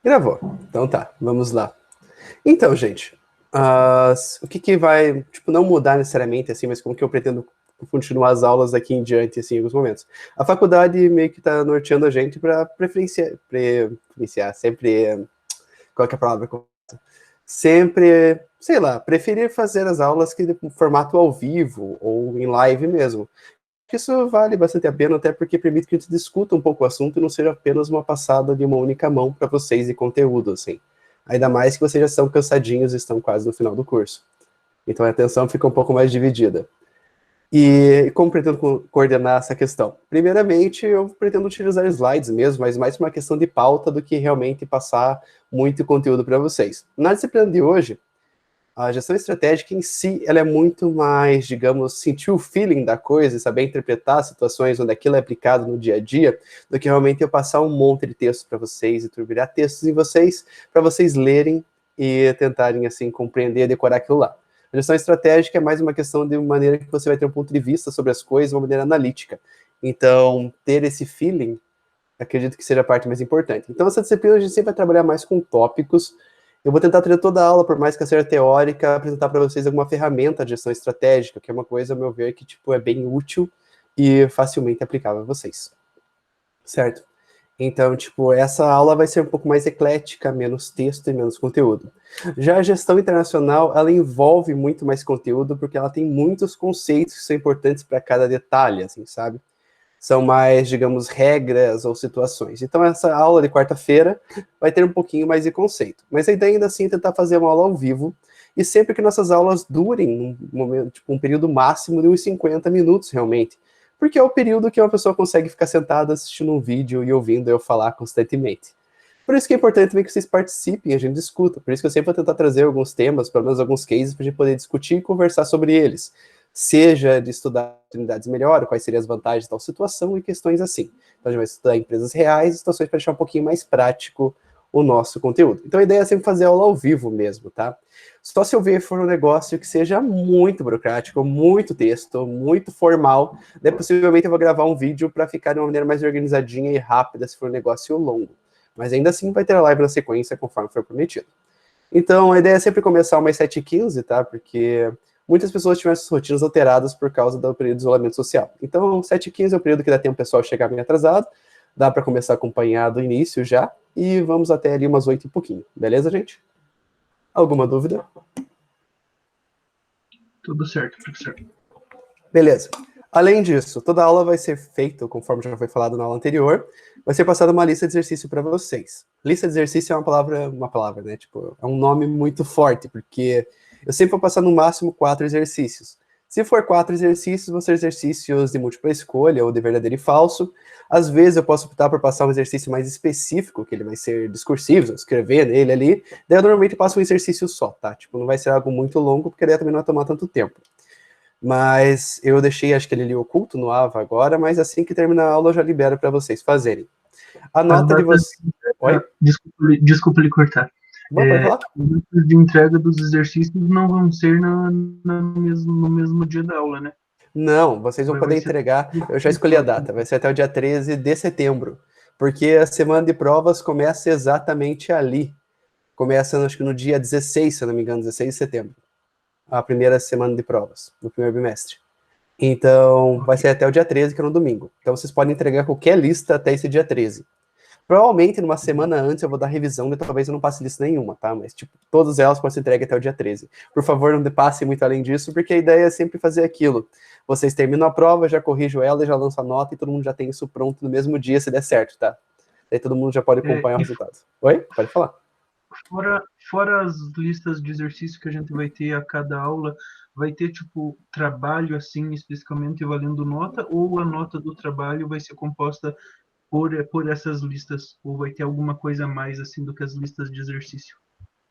Gravou. Então tá, vamos lá. Então, gente, o que vai, tipo, não mudar necessariamente, assim, mas como que eu pretendo continuar as aulas daqui em diante, assim, em alguns momentos. A faculdade meio que tá norteando a gente para preferenciar, sempre, qual que é a palavra? Sempre, sei lá, preferir fazer as aulas que em formato ao vivo ou em live mesmo. Isso vale bastante a pena, até porque permite que a gente discuta um pouco o assunto e não seja apenas uma passada de uma única mão para vocês de conteúdo, assim. Ainda mais que vocês já estão cansadinhos e estão quase no final do curso. Então a atenção fica um pouco mais dividida. E como pretendo coordenar essa questão? Primeiramente, eu pretendo utilizar slides mesmo, mas mais uma questão de pauta do que realmente passar muito conteúdo para vocês. Na disciplina de hoje, a gestão estratégica em si, ela é muito mais, digamos, sentir o feeling da coisa, saber interpretar situações onde aquilo é aplicado no dia a dia, do que realmente eu passar um monte de texto para vocês e turbilhar textos em vocês, para vocês lerem e tentarem, assim, compreender e decorar aquilo lá. A gestão estratégica é mais uma questão de maneira que você vai ter um ponto de vista sobre as coisas de uma maneira analítica. Então, ter esse feeling, acredito que seja a parte mais importante. Então, essa disciplina a gente sempre vai trabalhar mais com tópicos. Eu vou tentar trazer toda a aula, por mais que seja teórica, apresentar para vocês alguma ferramenta de gestão estratégica, que é uma coisa, a meu ver, que tipo, é bem útil e facilmente aplicável a vocês. Certo? Então, tipo, essa aula vai ser um pouco mais eclética, menos texto e menos conteúdo. Já a gestão internacional, ela envolve muito mais conteúdo, porque ela tem muitos conceitos que são importantes para cada detalhe, assim, sabe? São mais, digamos, regras ou situações. Então, essa aula de quarta-feira vai ter um pouquinho mais de conceito. Mas a ideia ainda assim é tentar fazer uma aula ao vivo, e sempre que nossas aulas durem um período máximo de uns 50 minutos, realmente. Porque é o período que uma pessoa consegue ficar sentada assistindo um vídeo e ouvindo eu falar constantemente. Por isso que é importante também que vocês participem, a gente discuta. Por isso que eu sempre vou tentar trazer alguns temas, pelo menos alguns cases, para a gente poder discutir e conversar sobre eles. Seja de estudar oportunidades melhor, quais seriam as vantagens de tal situação e questões assim. Então a gente vai estudar empresas reais e situações para deixar um pouquinho mais prático o nosso conteúdo. Então a ideia é sempre fazer aula ao vivo mesmo, tá? Só se eu ver for um negócio que seja muito burocrático, muito texto, muito formal, daí possivelmente eu vou gravar um vídeo para ficar de uma maneira mais organizadinha e rápida se for um negócio longo. Mas ainda assim vai ter a live na sequência conforme for prometido. Então a ideia é sempre começar umas 7h15, tá? Porque muitas pessoas tiveram suas rotinas alteradas por causa do período de isolamento social. Então, 7h15 é o período que dá tempo o pessoal chegar bem atrasado, dá para começar a acompanhar do início já, e vamos até ali umas 8 e pouquinho. Beleza, gente? Alguma dúvida? Tudo certo, professor. Beleza. Além disso, toda a aula vai ser feita, conforme já foi falado na aula anterior, vai ser passada uma lista de exercício para vocês. Lista de exercício é uma palavra, né? Tipo, é um nome muito forte, porque eu sempre vou passar no máximo 4 exercícios. Se for 4 exercícios, vão ser exercícios de múltipla escolha ou de verdadeiro e falso. Às vezes eu posso optar por passar um exercício mais específico, que ele vai ser discursivo, escrever nele ali. Daí eu normalmente passo um exercício só, tá? Tipo, não vai ser algo muito longo, porque daí também não vai tomar tanto tempo. Mas eu deixei, acho que ele ali oculto no AVA agora, mas assim que terminar a aula eu já libero para vocês fazerem. A nota de vocês... Oi? Desculpa lhe cortar. Bom, pode falar? As datas de entrega dos exercícios não vão ser no mesmo dia da aula, né? Não, vocês vão poder entregar, eu já escolhi a data, vai ser até o dia 13 de setembro, porque a semana de provas começa exatamente ali. Começa, acho que no dia 16, se eu não me engano, 16 de setembro. A primeira semana de provas, no primeiro bimestre. Então, vai ser até o dia 13, que é no domingo. Então, vocês podem entregar qualquer lista até esse dia 13. Provavelmente, numa semana antes, eu vou dar revisão e talvez eu não passe lista nenhuma, tá? Mas, tipo, todas elas podem ser entregues até o dia 13. Por favor, não passe muito além disso, porque a ideia é sempre fazer aquilo. Vocês terminam a prova, já corrigem ela, já lançam a nota e todo mundo já tem isso pronto no mesmo dia, se der certo, tá? Daí todo mundo já pode acompanhar o resultado. Oi? Pode falar. Fora as listas de exercício que a gente vai ter a cada aula, vai ter, tipo, trabalho, assim, especificamente valendo nota, ou a nota do trabalho vai ser composta por essas listas, ou vai ter alguma coisa a mais, assim, do que as listas de exercício?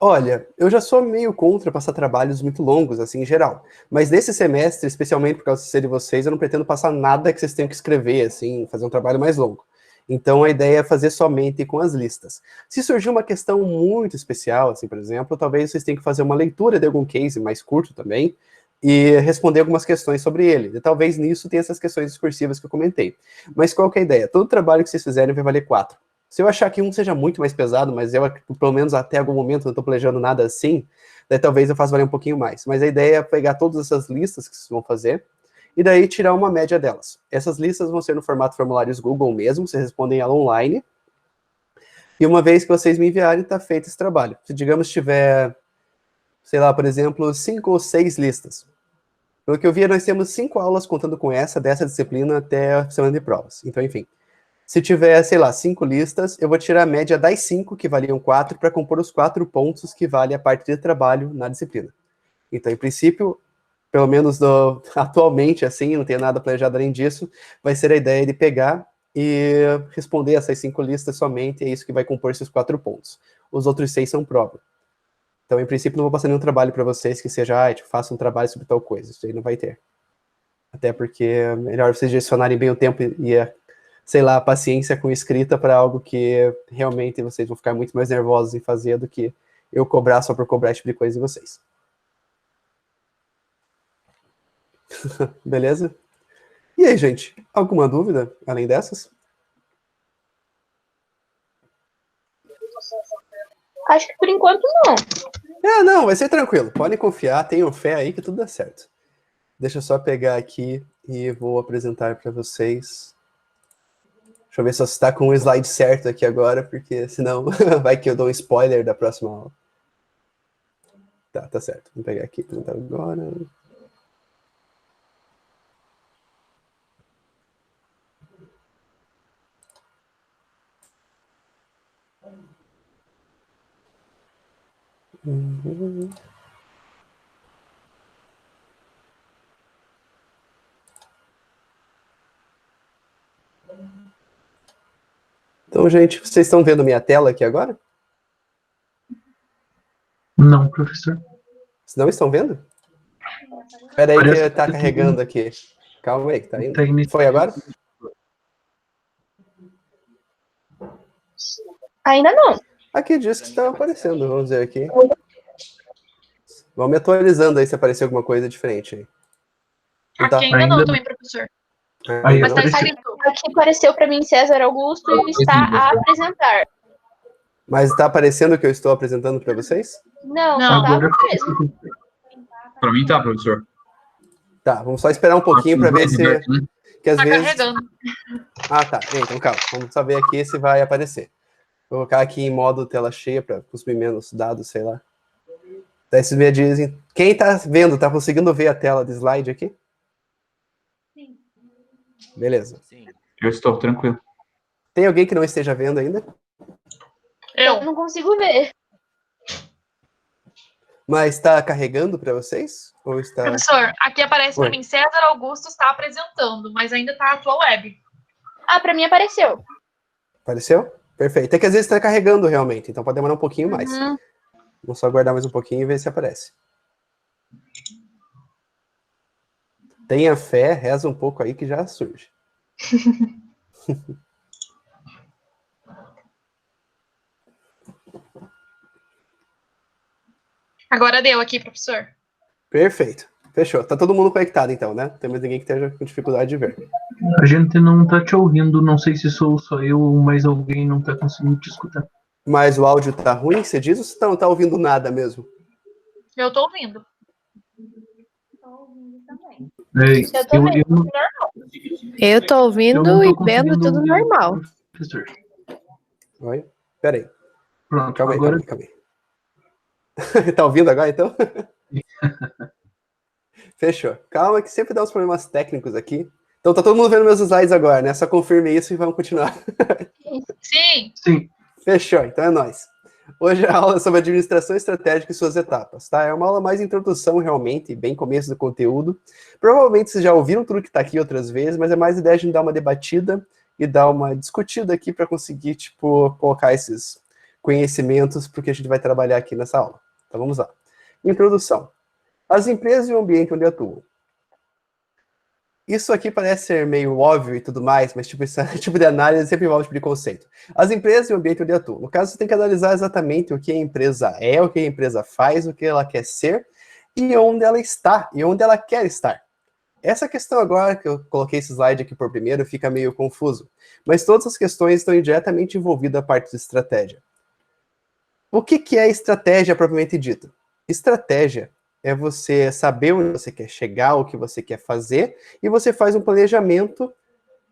Olha, eu já sou meio contra passar trabalhos muito longos, assim, em geral. Mas nesse semestre, especialmente por causa de ser de vocês, eu não pretendo passar nada que vocês tenham que escrever, assim, fazer um trabalho mais longo. Então, a ideia é fazer somente com as listas. Se surgir uma questão muito especial, assim, por exemplo, talvez vocês tenham que fazer uma leitura de algum case mais curto também e responder algumas questões sobre ele. E talvez nisso tenha essas questões discursivas que eu comentei. Mas qual que é a ideia? Todo trabalho que vocês fizerem vai valer 4. Se eu achar que um seja muito mais pesado, mas eu, pelo menos até algum momento, não estou planejando nada assim, daí talvez eu faça valer um pouquinho mais. Mas a ideia é pegar todas essas listas que vocês vão fazer e daí tirar uma média delas. Essas listas vão ser no formato formulários Google mesmo, vocês respondem ela online. E uma vez que vocês me enviarem, está feito esse trabalho. Se, digamos, tiver, sei lá, por exemplo, 5 ou 6 listas. Pelo que eu vi, nós temos 5 aulas contando com dessa disciplina até a semana de provas. Então, enfim. Se tiver, sei lá, 5 listas, eu vou tirar a média das 5, que valiam 4, para compor os 4 pontos que vale a parte de trabalho na disciplina. Então, em princípio, pelo menos atualmente, assim, não tenho nada planejado além disso, vai ser a ideia de pegar e responder essas 5 listas somente, é isso que vai compor esses 4 pontos. Os outros 6 são prova. Então, em princípio, não vou passar nenhum trabalho para vocês que seja, tipo, faça um trabalho sobre tal coisa. Isso aí não vai ter. Até porque é melhor vocês gestionarem bem o tempo e sei lá, a paciência com escrita para algo que realmente vocês vão ficar muito mais nervosos em fazer do que eu cobrar só por cobrar esse tipo de coisa de vocês. Beleza? E aí, gente, alguma dúvida além dessas? Acho que por enquanto não. Não, vai ser tranquilo. Podem confiar, tenham fé aí que tudo dá certo. Deixa eu só pegar aqui e vou apresentar para vocês. Deixa eu ver se você está com o slide certo aqui agora, porque senão vai que eu dou um spoiler da próxima aula. Tá certo. Vamos pegar aqui e apresentar agora. Então, gente, vocês estão vendo minha tela aqui agora? Não, professor. Vocês não estão vendo? Espera aí que tá carregando aqui. Calma aí, que tá indo. Foi agora? Ainda não. Aqui diz que está aparecendo, vamos ver aqui. Vamos me atualizando aí se aparecer alguma coisa diferente aí. Aqui ainda não também, professor. Aí, Mas tá escrito. Aqui apareceu para mim César Augusto e está a apresentar. Mas está aparecendo o que eu estou apresentando para vocês? Não, Não. só tá mesmo. Para mim tá, professor. Tá, vamos só esperar um pouquinho para ver se... Que às Tá vezes... carregando. Ah, tá. Então, calma. Vamos só ver aqui se vai aparecer. Vou colocar aqui em modo tela cheia para consumir menos dados, sei lá. Daí vocês me dizem... Quem tá vendo, tá conseguindo ver a tela de slide aqui? Sim. Beleza. Sim. Eu estou tranquilo. Tem alguém que não esteja vendo ainda? Eu não consigo ver. Mas está carregando para vocês? Ou está... Professor, aqui aparece Oi. para mim, César Augusto está apresentando, mas ainda tá a tua web. Ah, para mim apareceu. Apareceu? Perfeito. É que às vezes está carregando realmente, então pode demorar um pouquinho mais. Uhum. Vamos só aguardar mais um pouquinho e ver se aparece. Tenha fé, reza um pouco aí que já surge. Agora deu aqui, professor. Perfeito. Fechou. Tá todo mundo conectado então, né? Não tem mais ninguém que esteja com dificuldade de ver. A gente não tá te ouvindo, não sei se sou só eu ou mais alguém não tá conseguindo te escutar. Mas o áudio tá ruim, você diz, ou você não tá ouvindo nada mesmo? Eu tô ouvindo. É, Eu também. Eu tô ouvindo não tô e vendo conseguindo tudo ouvir normal. o professor. Oi? Pera aí. Pronto, Calma aí, agora calma aí. Tá ouvindo agora, então? Fechou. Calma que sempre dá uns problemas técnicos aqui. Então tá todo mundo vendo meus slides agora, né? Só confirme isso e vamos continuar. Sim. sim. Fechou, então é nóis. Hoje a aula é sobre administração estratégica e suas etapas, tá? É uma aula mais introdução, realmente, bem começo do conteúdo. Provavelmente vocês já ouviram tudo que tá aqui outras vezes, mas é mais ideia de a gente dar uma debatida e dar uma discutida aqui para conseguir, tipo, colocar esses conhecimentos porque a gente vai trabalhar aqui nessa aula. Então vamos lá. Introdução. As empresas e o ambiente onde atuam. Isso aqui parece ser meio óbvio e tudo mais, mas tipo, esse tipo de análise sempre envolve tipo de conceito. As empresas e o ambiente onde atuam. No caso, você tem que analisar exatamente o que a empresa é, o que a empresa faz, o que ela quer ser e onde ela está, e onde ela quer estar. Essa questão agora, que eu coloquei esse slide aqui por primeiro, fica meio confuso. Mas todas as questões estão diretamente envolvidas a parte de estratégia. O que é estratégia propriamente dita? Estratégia é você saber onde você quer chegar, o que você quer fazer, e você faz um planejamento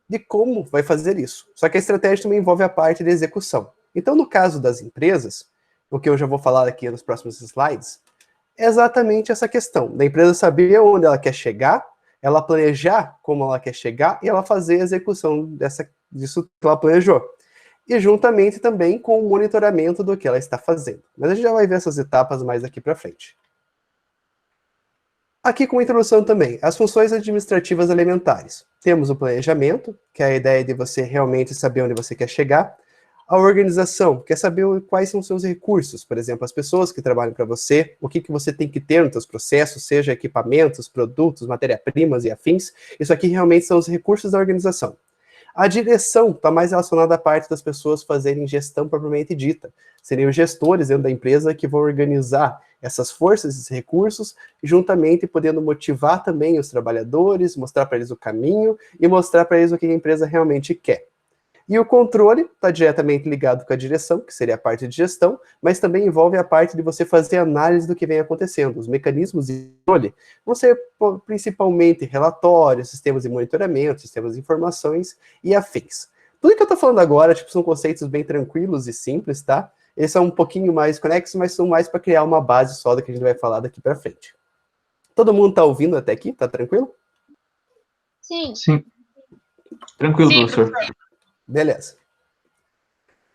de como vai fazer isso. Só que a estratégia também envolve a parte de execução. Então, no caso das empresas, o que eu já vou falar aqui nos próximos slides, é exatamente essa questão, da empresa saber onde ela quer chegar, ela planejar como ela quer chegar, e ela fazer a execução disso que ela planejou. E juntamente também com o monitoramento do que ela está fazendo. Mas a gente já vai ver essas etapas mais daqui para frente. Aqui com a introdução também, as funções administrativas elementares. Temos o planejamento, que é a ideia de você realmente saber onde você quer chegar. A organização, que é saber quais são os seus recursos, por exemplo, as pessoas que trabalham para você, o que você tem que ter nos seus processos, seja equipamentos, produtos, matéria-primas e afins. Isso aqui realmente são os recursos da organização. A direção está mais relacionada à parte das pessoas fazerem gestão propriamente dita. Seriam gestores dentro da empresa que vão organizar essas forças, esses recursos, juntamente podendo motivar também os trabalhadores, mostrar para eles o caminho e mostrar para eles o que a empresa realmente quer. E o controle está diretamente ligado com a direção, que seria a parte de gestão, mas também envolve a parte de você fazer análise do que vem acontecendo. Os mecanismos de controle vão ser principalmente relatórios, sistemas de monitoramento, sistemas de informações e afins. Tudo que eu estou falando agora, são conceitos bem tranquilos e simples, tá? Eles são um pouquinho mais conexos, mas são mais para criar uma base só do que a gente vai falar daqui para frente. Todo mundo está ouvindo até aqui? Tá tranquilo? Sim. Sim. Tranquilo, Sim, professor. Beleza.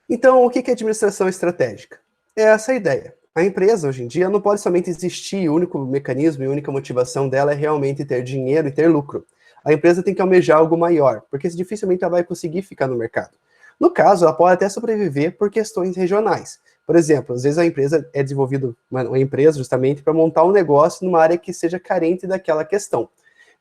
Então, o que é administração estratégica? É essa a ideia. A empresa, hoje em dia, não pode somente existir, o único mecanismo e a única motivação dela é realmente ter dinheiro e ter lucro. A empresa tem que almejar algo maior, porque dificilmente ela vai conseguir ficar no mercado. No caso, ela pode até sobreviver por questões regionais. Por exemplo, às vezes a empresa é desenvolvida, uma empresa justamente para montar um negócio numa área que seja carente daquela questão.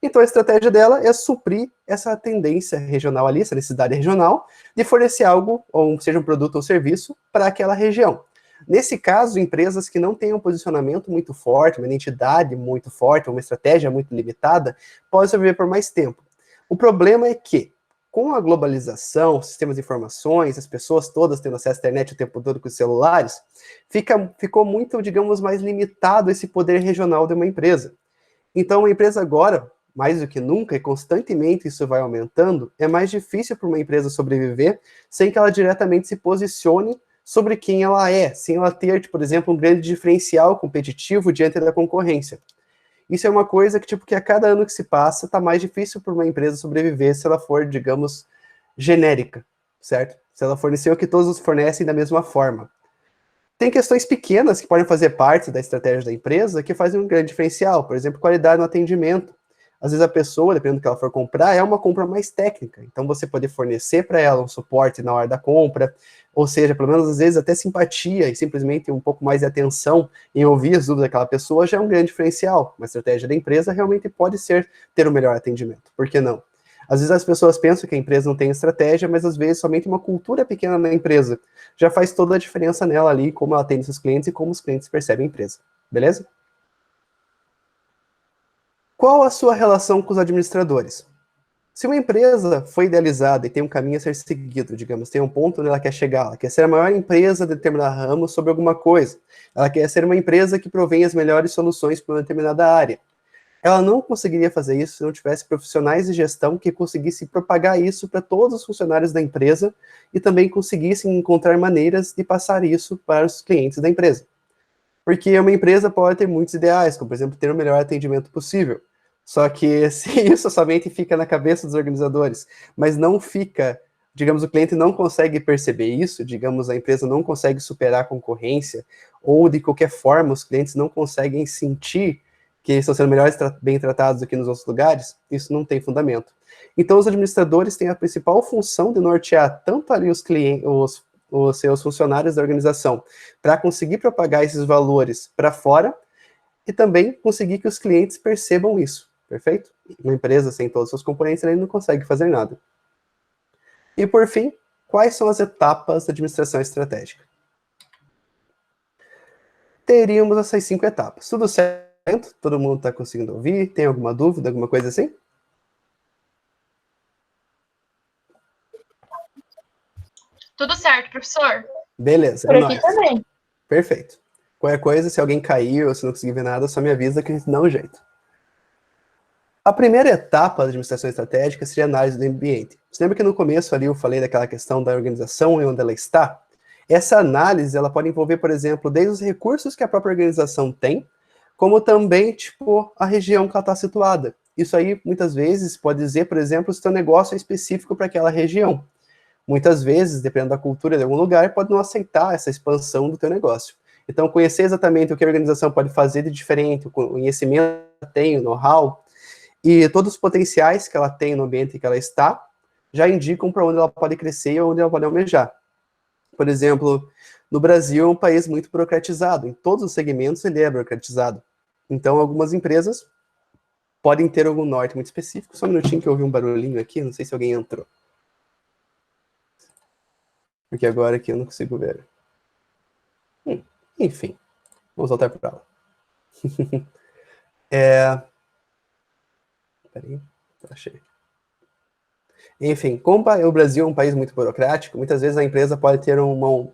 Então a estratégia dela é suprir essa tendência regional ali, essa necessidade regional, de fornecer algo, ou seja um produto ou serviço, para aquela região. Nesse caso, empresas que não têm um posicionamento muito forte, uma identidade muito forte, uma estratégia muito limitada, podem sobreviver por mais tempo. O problema é que, com a globalização, sistemas de informações, as pessoas todas tendo acesso à internet o tempo todo com os celulares, ficou muito, digamos, mais limitado esse poder regional de uma empresa. Então, a empresa agora, mais do que nunca, e constantemente isso vai aumentando, é mais difícil para uma empresa sobreviver sem que ela diretamente se posicione sobre quem ela é, sem ela ter, por exemplo, um grande diferencial competitivo diante da concorrência. Isso é uma coisa que a cada ano que se passa, está mais difícil para uma empresa sobreviver se ela for, digamos, genérica, certo? Se ela fornecer o que todos fornecem da mesma forma. Tem questões pequenas que podem fazer parte da estratégia da empresa que fazem um grande diferencial, por exemplo, qualidade no atendimento. Às vezes a pessoa, dependendo do que ela for comprar, é uma compra mais técnica. Então você poder fornecer para ela um suporte na hora da compra, ou seja, pelo menos às vezes até simpatia e simplesmente um pouco mais de atenção em ouvir as dúvidas daquela pessoa já é um grande diferencial. Uma estratégia da empresa realmente pode ser ter um melhor atendimento. Por que não? Às vezes as pessoas pensam que a empresa não tem estratégia, mas às vezes somente uma cultura pequena na empresa já faz toda a diferença nela ali, como ela atende seus clientes e como os clientes percebem a empresa. Beleza? Qual a sua relação com os administradores? Se uma empresa foi idealizada e tem um caminho a ser seguido, digamos, tem um ponto onde ela quer chegar, ela quer ser a maior empresa de determinado ramo sobre alguma coisa, ela quer ser uma empresa que provém as melhores soluções para uma determinada área. Ela não conseguiria fazer isso se não tivesse profissionais de gestão que conseguissem propagar isso para todos os funcionários da empresa e também conseguissem encontrar maneiras de passar isso para os clientes da empresa. Porque uma empresa pode ter muitos ideais, como, por exemplo, ter o melhor atendimento possível. Só que se isso somente fica na cabeça dos organizadores, mas não fica, digamos, o cliente não consegue perceber isso, digamos, a empresa não consegue superar a concorrência, ou de qualquer forma os clientes não conseguem sentir que eles estão sendo bem tratados do que nos outros lugares, isso não tem fundamento. Então os administradores têm a principal função de nortear tanto ali os clientes, os seus funcionários da organização, para conseguir propagar esses valores para fora, e também conseguir que os clientes percebam isso. Perfeito? Uma empresa sem todos os seus componentes, ele não consegue fazer nada. E por fim, quais são as etapas da administração estratégica? Teríamos essas 5 etapas. Tudo certo? Todo mundo está conseguindo ouvir? Tem alguma dúvida, alguma coisa assim? Tudo certo, professor? Beleza, Por é aqui nóis. também. Perfeito. Qualquer coisa, se alguém cair ou se não conseguir ver nada, só me avisa que a gente dá um jeito. A primeira etapa da administração estratégica seria a análise do ambiente. Você lembra que no começo ali eu falei daquela questão da organização e onde ela está? Essa análise, ela pode envolver, por exemplo, desde os recursos que a própria organização tem, como também, tipo, a região que ela está situada. Isso aí, muitas vezes, pode dizer, por exemplo, se o seu negócio é específico para aquela região. Muitas vezes, dependendo da cultura de algum lugar, pode não aceitar essa expansão do teu negócio. Então, conhecer exatamente o que a organização pode fazer de diferente, o conhecimento que ela tem, o know-how, e todos os potenciais que ela tem no ambiente que ela está, já indicam para onde ela pode crescer e onde ela pode almejar. Por exemplo, no Brasil é um país muito burocratizado, em todos os segmentos ele é burocratizado. Então, algumas empresas podem ter algum norte muito específico. Só um minutinho que eu ouvi um barulhinho aqui, não sei se alguém entrou. Porque agora aqui eu não consigo ver. Enfim, vamos voltar para aula. Peraí, achei. Enfim, como o Brasil é um país muito burocrático, muitas vezes a empresa pode ter um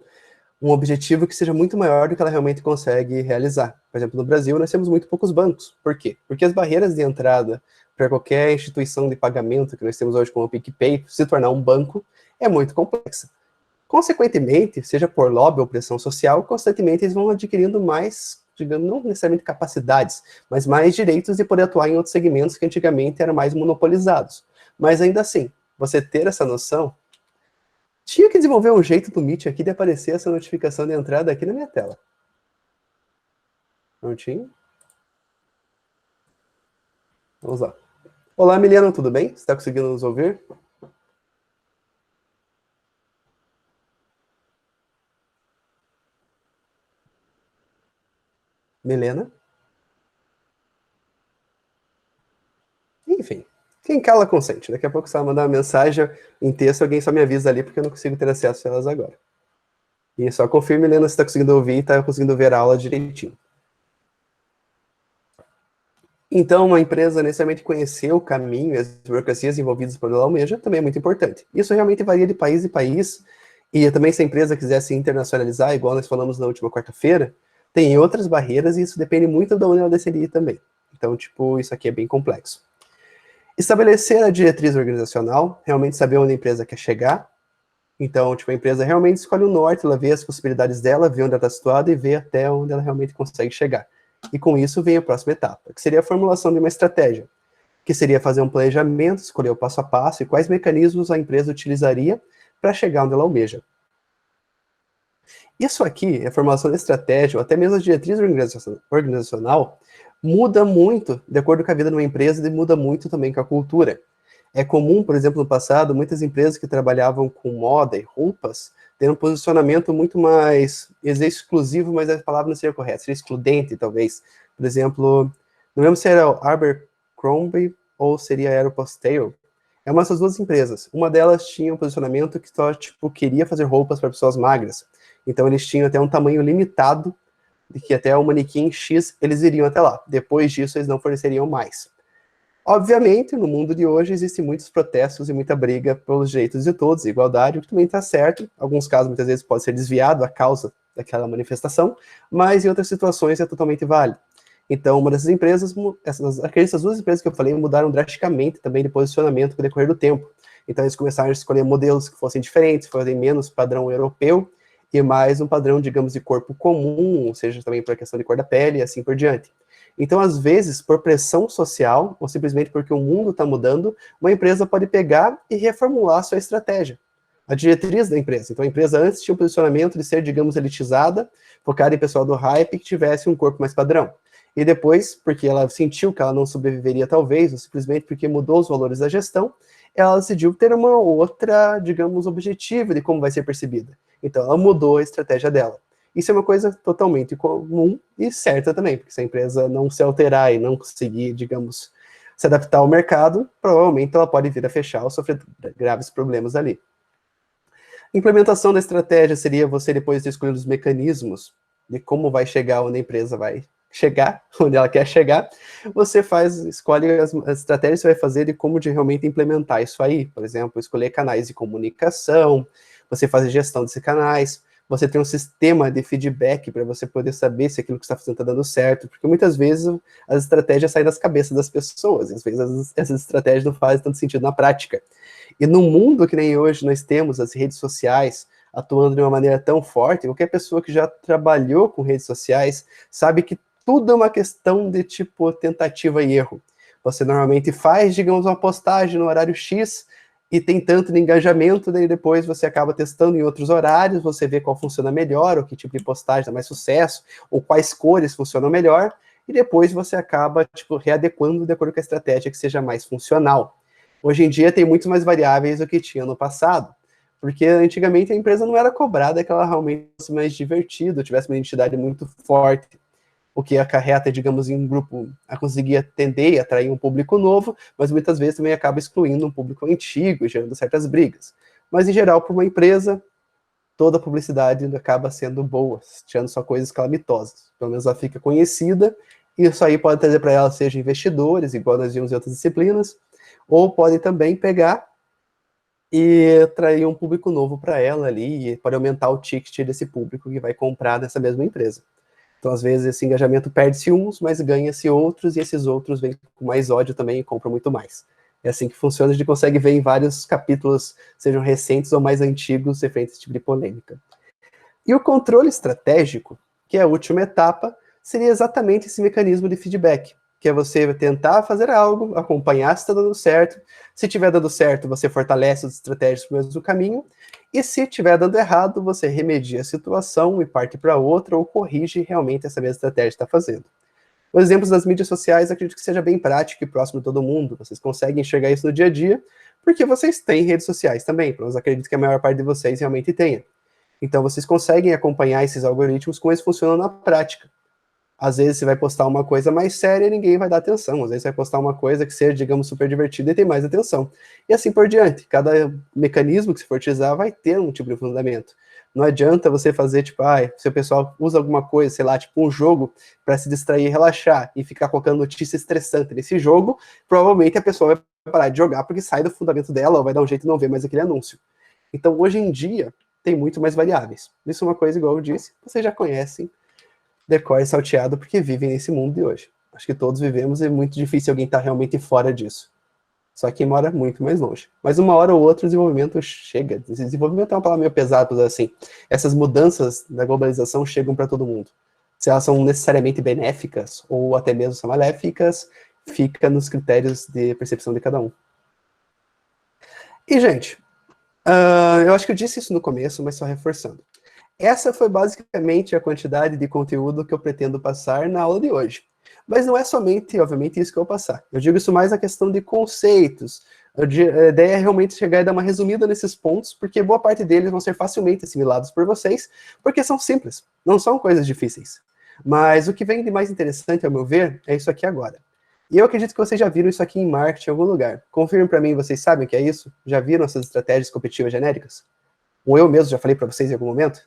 objetivo que seja muito maior do que ela realmente consegue realizar. Por exemplo, no Brasil nós temos muito poucos bancos. Por quê? Porque as barreiras de entrada para qualquer instituição de pagamento que nós temos hoje como o PicPay se tornar um banco é muito complexa. Consequentemente, seja por lobby ou pressão social, constantemente eles vão adquirindo mais, digamos, não necessariamente capacidades, mas mais direitos de poder atuar em outros segmentos que antigamente eram mais monopolizados. Mas ainda assim, você ter essa noção, tinha que desenvolver um jeito do Meet aqui de aparecer essa notificação de entrada aqui na minha tela. Não tinha? Vamos lá. Olá, Milena, tudo bem? Você está conseguindo nos ouvir? Milena? Enfim, quem cala consente. Daqui a pouco você vai mandar uma mensagem em texto, alguém só me avisa ali, porque eu não consigo ter acesso a elas agora. E só confirme, Milena, se está conseguindo ouvir e está conseguindo ver a aula direitinho. Então, uma empresa necessariamente conhecer o caminho e as burocracias envolvidas por ela almeja também é muito importante. Isso realmente varia de país em país, e também se a empresa quiser se internacionalizar, igual nós falamos na última quarta-feira, tem outras barreiras e isso depende muito de onde ela decidir também. Então, tipo, isso aqui é bem complexo. Estabelecer a diretriz organizacional, realmente saber onde a empresa quer chegar. Então, tipo, a empresa realmente escolhe o norte, ela vê as possibilidades dela, vê onde ela está situada e vê até onde ela realmente consegue chegar. E com isso vem a próxima etapa, que seria a formulação de uma estratégia, que seria fazer um planejamento, escolher o passo a passo e quais mecanismos a empresa utilizaria para chegar onde ela almeja. Isso aqui, a formulação da estratégia, ou até mesmo a diretriz organizacional, muda muito de acordo com a vida de uma empresa e muda muito também com a cultura. É comum, por exemplo, no passado, muitas empresas que trabalhavam com moda e roupas terem um posicionamento muito mais, exclusivo, mas a palavra não seria correta, seria excludente, talvez. Por exemplo, não lembro se era o Abercrombie ou seria a Aeropostale. É uma dessas duas empresas. Uma delas tinha um posicionamento que só, tipo, queria fazer roupas para pessoas magras. Então, eles tinham até um tamanho limitado, de que até o manequim X eles iriam até lá. Depois disso, eles não forneceriam mais. Obviamente, no mundo de hoje, existem muitos protestos e muita briga pelos direitos de todos, igualdade, o que também está certo. Em alguns casos, muitas vezes, pode ser desviado a causa daquela manifestação, mas em outras situações é totalmente válido. Então, uma dessas empresas, essas duas empresas que eu falei, mudaram drasticamente também de posicionamento com o decorrer do tempo. Então, eles começaram a escolher modelos que fossem diferentes, fossem menos padrão europeu, e mais um padrão, digamos, de corpo comum, ou seja, também por questão de cor da pele e assim por diante. Então, às vezes, por pressão social, ou simplesmente porque o mundo está mudando, uma empresa pode pegar e reformular a sua estratégia. A diretriz da empresa. Então, a empresa antes tinha o posicionamento de ser, digamos, elitizada, focada em pessoal do hype, que tivesse um corpo mais padrão. E depois, porque ela sentiu que ela não sobreviveria talvez, ou simplesmente porque mudou os valores da gestão, ela decidiu ter uma outra, digamos, objetivo de como vai ser percebida. Então, ela mudou a estratégia dela. Isso é uma coisa totalmente comum e certa também, porque se a empresa não se alterar e não conseguir, digamos, se adaptar ao mercado, provavelmente ela pode vir a fechar ou sofrer graves problemas ali. Implementação da estratégia seria você, depois de escolher os mecanismos de como vai chegar onde a empresa vai chegar, onde ela quer chegar, você escolhe as estratégias que você vai fazer de como de realmente implementar isso aí. Por exemplo, escolher canais de comunicação, você faz a gestão desses canais, você tem um sistema de feedback para você poder saber se aquilo que você está fazendo está dando certo, porque muitas vezes as estratégias saem das cabeças das pessoas, às vezes essas estratégias não fazem tanto sentido na prática. E no mundo que nem hoje nós temos as redes sociais atuando de uma maneira tão forte, qualquer pessoa que já trabalhou com redes sociais sabe que tudo é uma questão de, tipo, tentativa e erro. Você normalmente faz, digamos, uma postagem no horário X e tem tanto de engajamento, daí depois você acaba testando em outros horários, você vê qual funciona melhor, ou que tipo de postagem dá mais sucesso, ou quais cores funcionam melhor, e depois você acaba, tipo, readequando de acordo com a estratégia que seja mais funcional. Hoje em dia tem muito mais variáveis do que tinha no passado, porque antigamente a empresa não era cobrada que ela realmente fosse mais divertida, tivesse uma identidade muito forte, o que acarreta, digamos, em um grupo a conseguir atender e atrair um público novo, mas muitas vezes também acaba excluindo um público antigo, gerando certas brigas. Mas, em geral, para uma empresa, toda a publicidade acaba sendo boa, tirando só coisas calamitosas. Pelo menos ela fica conhecida, e isso aí pode trazer para ela, seja investidores, igual nós vimos em outras disciplinas, ou pode também pegar e atrair um público novo para ela ali, e pode aumentar o ticket desse público que vai comprar nessa mesma empresa. Então, às vezes, esse engajamento perde-se uns, mas ganha-se outros, e esses outros vêm com mais ódio também e compram muito mais. É assim que funciona, a gente consegue ver em vários capítulos, sejam recentes ou mais antigos, referentes a esse tipo de polêmica. E o controle estratégico, que é a última etapa, seria exatamente esse mecanismo de feedback, que é você tentar fazer algo, acompanhar se está dando certo, se estiver dando certo, você fortalece as estratégias para o mesmo caminho, e se estiver dando errado, você remedia a situação e parte para outra, ou corrige realmente essa mesma estratégia que está fazendo. Os exemplos das mídias sociais, acredito que seja bem prático e próximo de todo mundo, vocês conseguem enxergar isso no dia a dia, porque vocês têm redes sociais também, pelo menos acredito que a maior parte de vocês realmente tenha. Então vocês conseguem acompanhar esses algoritmos, como eles funcionam na prática. Às vezes você vai postar uma coisa mais séria e ninguém vai dar atenção. Às vezes você vai postar uma coisa que seja, digamos, super divertida e tem mais atenção. E assim por diante. Cada mecanismo que você for utilizar vai ter um tipo de fundamento. Não adianta você fazer, tipo, se o pessoal usa alguma coisa, sei lá, tipo um jogo para se distrair e relaxar e ficar colocando notícia estressante nesse jogo, provavelmente a pessoa vai parar de jogar porque sai do fundamento dela ou vai dar um jeito de não ver mais aquele anúncio. Então, hoje em dia, tem muito mais variáveis. Isso é uma coisa, igual eu disse, vocês já conhecem, decore salteado, porque vivem nesse mundo de hoje. Acho que todos vivemos e é muito difícil alguém estar realmente fora disso. Só que mora muito mais longe. Mas uma hora ou outra o desenvolvimento chega. Desenvolvimento é uma palavra meio pesada, assim. Essas mudanças da globalização chegam para todo mundo. Se elas são necessariamente benéficas ou até mesmo são maléficas, fica nos critérios de percepção de cada um. E, gente, eu acho que eu disse isso no começo, mas só reforçando. Essa foi basicamente a quantidade de conteúdo que eu pretendo passar na aula de hoje. Mas não é somente, obviamente, isso que eu vou passar. Eu digo isso mais a questão de conceitos. A ideia é realmente chegar e dar uma resumida nesses pontos, porque boa parte deles vão ser facilmente assimilados por vocês, porque são simples, não são coisas difíceis. Mas o que vem de mais interessante, ao meu ver, é isso aqui agora. E eu acredito que vocês já viram isso aqui em marketing em algum lugar. Confirmem para mim, vocês sabem o que é isso? Já viram essas estratégias competitivas genéricas? Ou eu mesmo já falei para vocês em algum momento?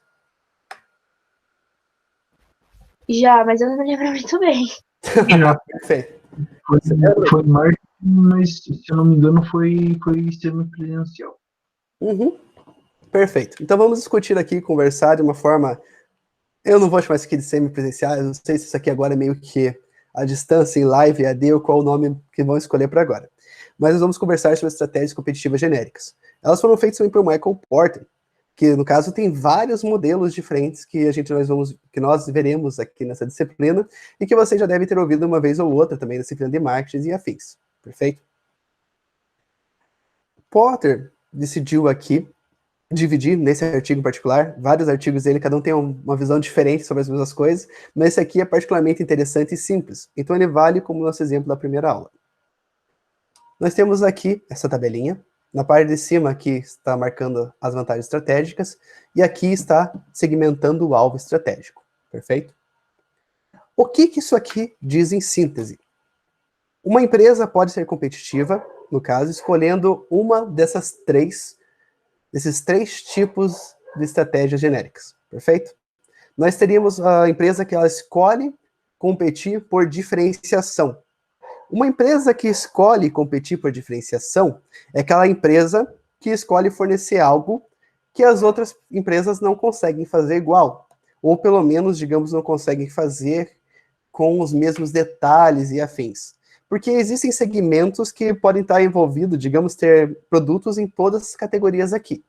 Já, mas eu não lembro muito bem. Perfeito. Foi marketing, mas se eu não me engano foi semi-presencial. Uhum. Perfeito. Então vamos discutir aqui, conversar de uma forma... Eu não vou chamar isso aqui de semi-presencial, eu não sei se isso aqui agora é meio que a distância em live, AD, ou qual o nome que vão escolher para agora. Mas nós vamos conversar sobre estratégias competitivas genéricas. Elas foram feitas também por Michael Porter, que no caso tem vários modelos diferentes que nós veremos aqui nessa disciplina, e que você já deve ter ouvido uma vez ou outra também na disciplina de marketing e afins. Perfeito? Porter decidiu aqui dividir nesse artigo em particular, vários artigos dele, cada um tem uma visão diferente sobre as mesmas coisas, mas esse aqui é particularmente interessante e simples. Então ele vale como nosso exemplo da primeira aula. Nós temos aqui essa tabelinha. Na parte de cima aqui está marcando as vantagens estratégicas, e aqui está segmentando o alvo estratégico. Perfeito? O que isso aqui diz em síntese? Uma empresa pode ser competitiva, no caso, escolhendo uma desses três tipos de estratégias genéricas. Perfeito? Nós teríamos a empresa que ela escolhe competir por diferenciação. Uma empresa que escolhe competir por diferenciação é aquela empresa que escolhe fornecer algo que as outras empresas não conseguem fazer igual, ou pelo menos, digamos, não conseguem fazer com os mesmos detalhes e afins. Porque existem segmentos que podem estar envolvidos, digamos, ter produtos em todas as categorias aqui.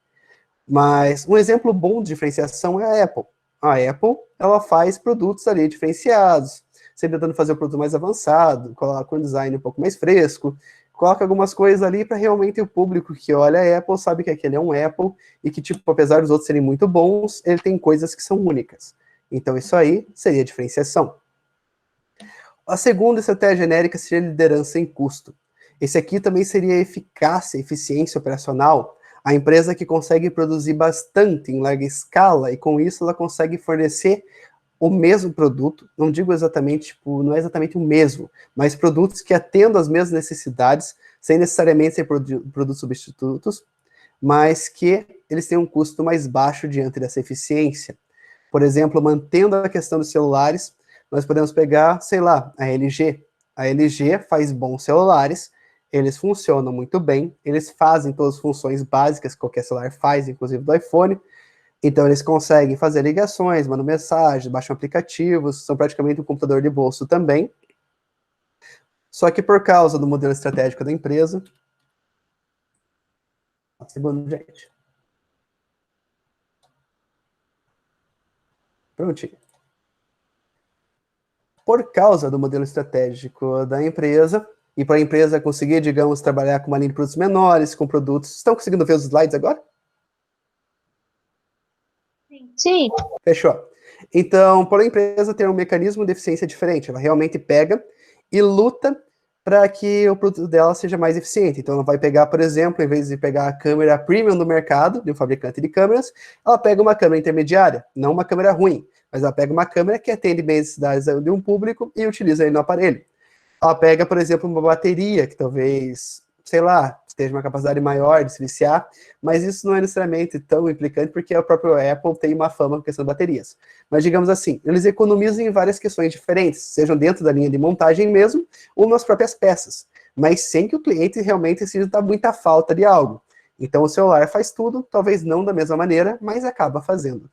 Mas um exemplo bom de diferenciação é a Apple. A Apple, ela faz produtos ali diferenciados, sempre tentando fazer o produto mais avançado, coloca um design um pouco mais fresco, coloca algumas coisas ali para realmente o público que olha a Apple sabe que aquele é um Apple e que, tipo, apesar dos outros serem muito bons, ele tem coisas que são únicas. Então isso aí seria diferenciação. A segunda estratégia genérica seria liderança em custo. Esse aqui também seria eficácia, eficiência operacional, a empresa que consegue produzir bastante em larga escala e com isso ela consegue fornecer o mesmo produto, não digo exatamente, tipo, não é exatamente o mesmo, mas produtos que atendam as mesmas necessidades, sem necessariamente ser produtos substitutos, mas que eles têm um custo mais baixo diante dessa eficiência. Por exemplo, mantendo a questão dos celulares, nós podemos pegar, sei lá, a LG. A LG faz bons celulares, eles funcionam muito bem, eles fazem todas as funções básicas que qualquer celular faz, inclusive do iPhone. Então, eles conseguem fazer ligações, mandam mensagens, baixam aplicativos, são praticamente um computador de bolso também. Só que por causa do modelo estratégico da empresa... Um segundo, gente. Prontinho. Por causa do modelo estratégico da empresa, e para a empresa conseguir, digamos, trabalhar com uma linha de produtos menores, com produtos... Estão conseguindo ver os slides agora? Sim. Fechou. Então, para a empresa ter um mecanismo de eficiência diferente, ela realmente pega e luta para que o produto dela seja mais eficiente. Então, ela vai pegar, por exemplo, em vez de pegar a câmera premium do mercado, de um fabricante de câmeras, ela pega uma câmera intermediária, não uma câmera ruim, mas ela pega uma câmera que atende bem as necessidades de um público e utiliza aí no aparelho. Ela pega, por exemplo, uma bateria que talvez, sei lá, tenha uma capacidade maior de se viciar, mas isso não é necessariamente tão implicante porque a própria Apple tem uma fama com questão de baterias. Mas digamos assim, eles economizam em várias questões diferentes, sejam dentro da linha de montagem mesmo, ou nas próprias peças, mas sem que o cliente realmente sinta muita falta de algo. Então o celular faz tudo, talvez não da mesma maneira, mas acaba fazendo.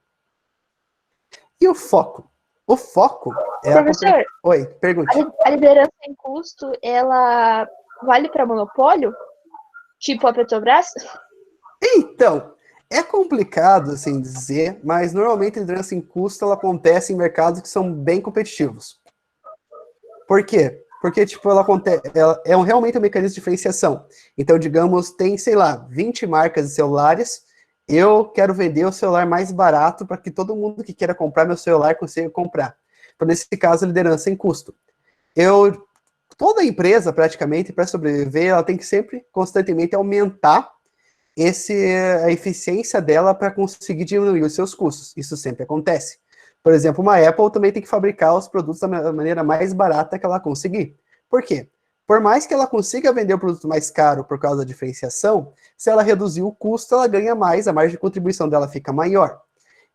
E o foco? O foco é Professor, Oi, pergunte. a liderança em custo, ela vale para monopólio? Tipo a Petrobras? Então, é complicado assim dizer, mas normalmente a liderança em custo ela acontece em mercados que são bem competitivos. Por quê? Porque, tipo, ela é realmente um mecanismo de diferenciação. Então, digamos, tem, sei lá, 20 marcas de celulares, eu quero vender o celular mais barato para que todo mundo que queira comprar meu celular consiga comprar. Então, nesse caso, a liderança em custo. Toda empresa, praticamente, para sobreviver, ela tem que sempre, constantemente, aumentar a eficiência dela para conseguir diminuir os seus custos. Isso sempre acontece. Por exemplo, uma Apple também tem que fabricar os produtos da maneira mais barata que ela conseguir. Por quê? Por mais que ela consiga vender o produto mais caro por causa da diferenciação, se ela reduzir o custo, ela ganha mais, a margem de contribuição dela fica maior.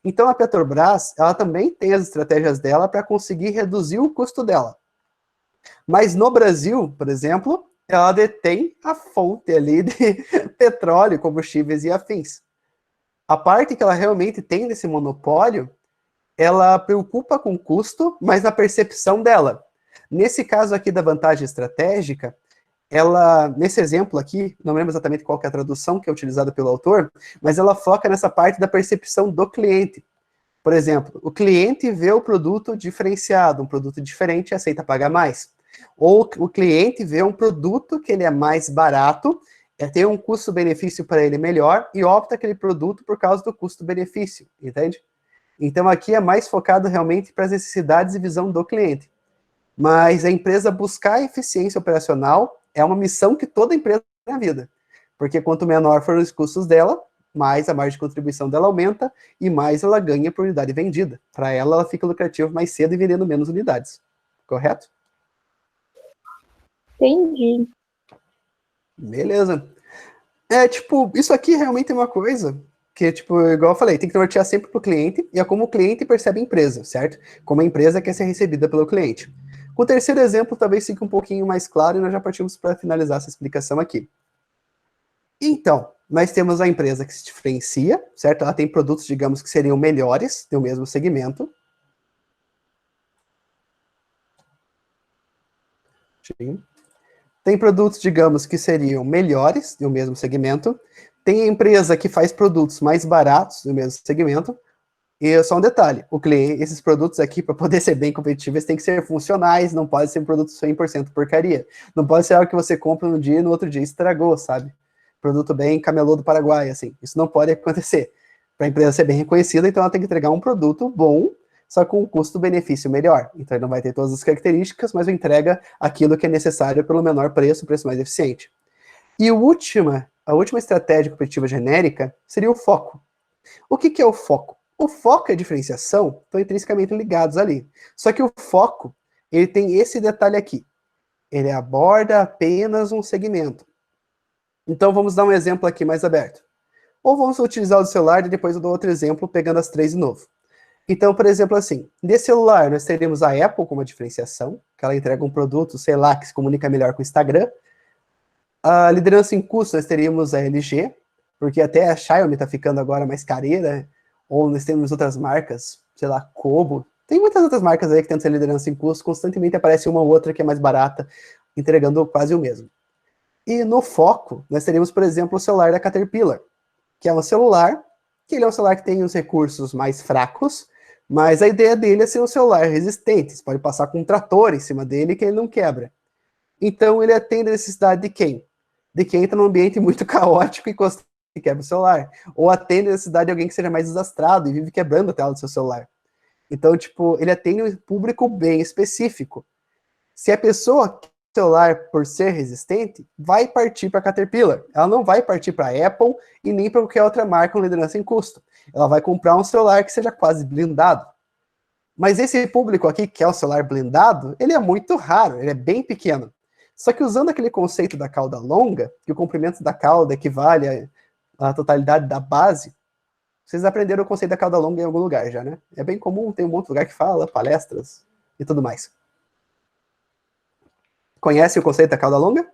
Então, a Petrobras, ela também tem as estratégias dela para conseguir reduzir o custo dela. Mas no Brasil, por exemplo, ela detém a fonte ali de petróleo, combustíveis e afins. A parte que ela realmente tem desse monopólio, ela preocupa com o custo, mas na percepção dela. Nesse caso aqui da vantagem estratégica, nesse exemplo aqui, não lembro exatamente qual que é a tradução que é utilizada pelo autor, mas ela foca nessa parte da percepção do cliente. Por exemplo, o cliente vê o produto diferenciado, um produto diferente e aceita pagar mais. Ou o cliente vê um produto que ele é mais barato, tem um custo-benefício para ele melhor e opta aquele produto por causa do custo-benefício, entende? Então aqui é mais focado realmente para as necessidades e visão do cliente. Mas a empresa buscar eficiência operacional é uma missão que toda empresa tem na vida. Porque quanto menor forem os custos dela, mais a margem de contribuição dela aumenta e mais ela ganha por unidade vendida. Para ela fica lucrativo mais cedo e vendendo menos unidades. Correto? Entendi. Beleza. Isso aqui realmente é uma coisa que, igual eu falei, tem que nortear sempre para o cliente e é como o cliente percebe a empresa, certo? Como a empresa quer ser recebida pelo cliente. Com o terceiro exemplo, talvez fique um pouquinho mais claro e nós já partimos para finalizar essa explicação aqui. Então, Nós temos a empresa que se diferencia, certo? Ela tem produtos, digamos, que seriam melhores do mesmo segmento. Sim. Tem produtos, digamos, que seriam melhores do mesmo segmento. Tem a empresa que faz produtos mais baratos do mesmo segmento. E só um detalhe, esses produtos aqui, para poder ser bem competitivos, têm que ser funcionais, não pode ser um produto 100% porcaria. Não pode ser algo que você compra no dia e no outro dia estragou, sabe? Produto bem camelô do Paraguai, assim. Isso não pode acontecer. Para a empresa ser bem reconhecida, então ela tem que entregar um produto bom, só com um custo-benefício melhor. Então ele não vai ter todas as características, mas entrega aquilo que é necessário pelo menor preço, preço mais eficiente. E a última estratégia competitiva genérica seria o foco. O que é o foco? O foco e a diferenciação estão intrinsecamente ligados ali. Só que o foco, ele tem esse detalhe aqui. Ele aborda apenas um segmento. Então vamos dar um exemplo aqui mais aberto. Ou vamos utilizar o celular e depois eu dou outro exemplo pegando as três de novo. Então, por exemplo, assim, de celular nós teríamos a Apple como uma diferenciação, que ela entrega um produto, sei lá, que se comunica melhor com o Instagram. A liderança em custo nós teríamos a LG, porque até a Xiaomi está ficando agora mais careira, ou nós temos outras marcas, sei lá, Kobo. Tem muitas outras marcas aí que tentam ser liderança em custo, constantemente aparece uma ou outra que é mais barata, entregando quase o mesmo. E no foco, nós teríamos, por exemplo, o celular da Caterpillar, que é um celular, que ele é um celular que tem os recursos mais fracos, mas a ideia dele é ser um celular resistente, você pode passar com um trator em cima dele que ele não quebra. Então ele atende a necessidade de quem? De quem está num ambiente muito caótico e quebra o celular. Ou atende a necessidade de alguém que seja mais desastrado e vive quebrando a tela do seu celular. Então, tipo, ele atende um público bem específico. Se a pessoa celular, por ser resistente, vai partir para a Caterpillar. Ela não vai partir para a Apple e nem para qualquer outra marca com liderança em custo. Ela vai comprar um celular que seja quase blindado. Mas esse público aqui, que é o celular blindado, ele é muito raro, ele é bem pequeno. Só que usando aquele conceito da cauda longa, que o comprimento da cauda equivale à totalidade da base, vocês aprenderam o conceito da cauda longa em algum lugar já, né? É bem comum, tem um monte de lugar que fala, palestras e tudo mais. Conhece o conceito da cauda longa?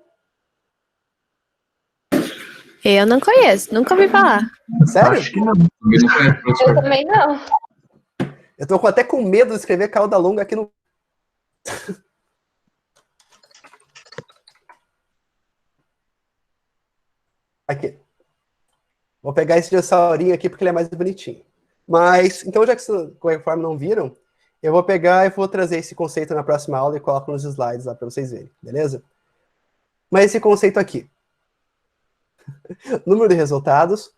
Eu não conheço, nunca ouvi falar. Sério? Acho que não. Eu também não. Eu tô até com medo de escrever cauda longa aqui no... Aqui. Vou pegar esse dinossaurinho aqui porque ele é mais bonitinho. Mas, então já que vocês, de qualquer forma, não viram, eu vou pegar e vou trazer esse conceito na próxima aula e coloco nos slides lá para vocês verem, beleza? Mas esse conceito aqui. Número de resultados.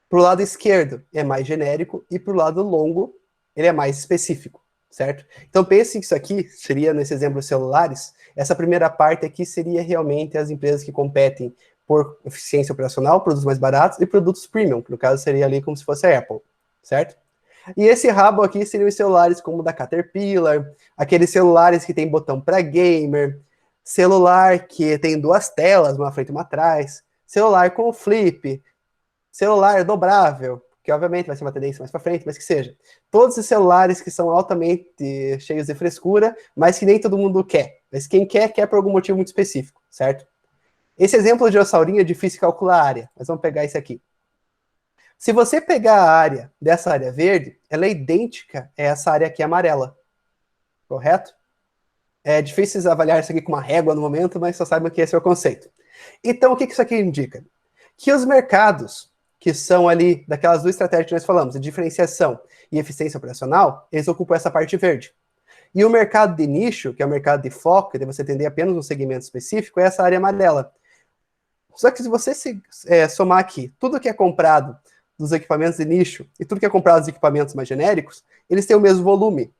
Para o lado esquerdo é mais genérico e para o lado longo ele é mais específico, certo? Então pense que isso aqui seria, nesse exemplo dos celulares, essa primeira parte aqui seria realmente as empresas que competem por eficiência operacional, produtos mais baratos e produtos premium, que no caso seria ali como se fosse a Apple, certo? E esse rabo aqui seriam os celulares como o da Caterpillar, aqueles celulares que tem botão para gamer, celular que tem duas telas, uma frente e uma atrás, celular com flip, celular dobrável, que obviamente vai ser uma tendência mais para frente, mas que seja. Todos os celulares que são altamente cheios de frescura, mas que nem todo mundo quer. Mas quem quer, quer por algum motivo muito específico, certo? Esse exemplo de dinossaurinho é difícil calcular a área, mas vamos pegar esse aqui. Se você pegar a área dessa área verde, ela é idêntica a essa área aqui amarela, correto? É difícil avaliar isso aqui com uma régua no momento, mas só saibam que esse é o conceito. Então, o que isso aqui indica? Que os mercados que são ali daquelas duas estratégias que nós falamos, de diferenciação e eficiência operacional, eles ocupam essa parte verde. E o mercado de nicho, que é o mercado de foco, que deve você atender apenas um segmento específico, é essa área amarela. Só que se você somar aqui tudo que é comprado dos equipamentos de nicho e tudo que é comprado dos equipamentos mais genéricos, eles têm o mesmo volume.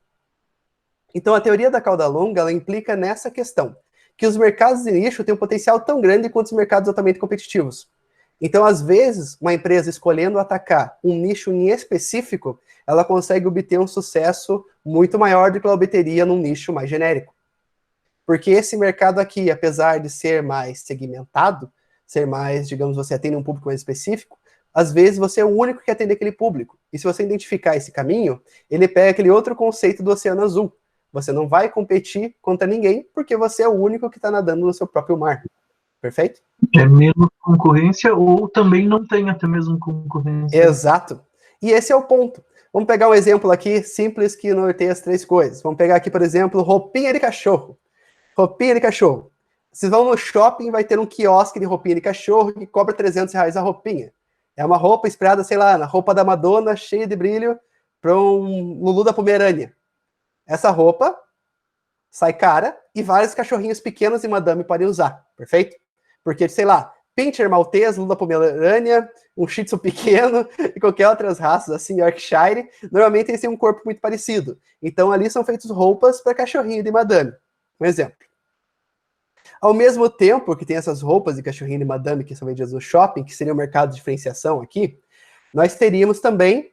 Então a teoria da cauda longa, ela implica nessa questão, que os mercados de nicho têm um potencial tão grande quanto os mercados altamente competitivos. Então, às vezes, uma empresa escolhendo atacar um nicho em específico, ela consegue obter um sucesso muito maior do que ela obteria num nicho mais genérico. Porque esse mercado aqui, apesar de ser mais segmentado, ser mais, digamos, você atende um público mais específico, às vezes você é o único que atende aquele público. E se você identificar esse caminho, ele pega aquele outro conceito do Oceano Azul. Você não vai competir contra ninguém, porque você é o único que está nadando no seu próprio mar. Perfeito? É menos concorrência ou também não tem até mesmo concorrência. Exato. E esse é o ponto. Vamos pegar um exemplo aqui simples que norteia as três coisas. Vamos pegar aqui, por exemplo, roupinha de cachorro. Roupinha de cachorro. Vocês vão no shopping, vai ter um quiosque de roupinha de cachorro que cobra R$300 a roupinha. É uma roupa inspirada, sei lá, na roupa da Madonna, cheia de brilho, para um Lulu da Pomerânia. Essa roupa sai cara e vários cachorrinhos pequenos e madame podem usar, perfeito? Porque, sei lá, Pinscher Maltese, Lulu da Pomerânia, um Shih Tzu pequeno e qualquer outras raças, assim, Yorkshire, normalmente eles têm um corpo muito parecido. Então ali são feitas roupas para cachorrinho de madame. Um exemplo. Ao mesmo tempo que tem essas roupas de cachorrinho de madame que são vendidas no shopping, que seria o mercado de diferenciação aqui, nós teríamos também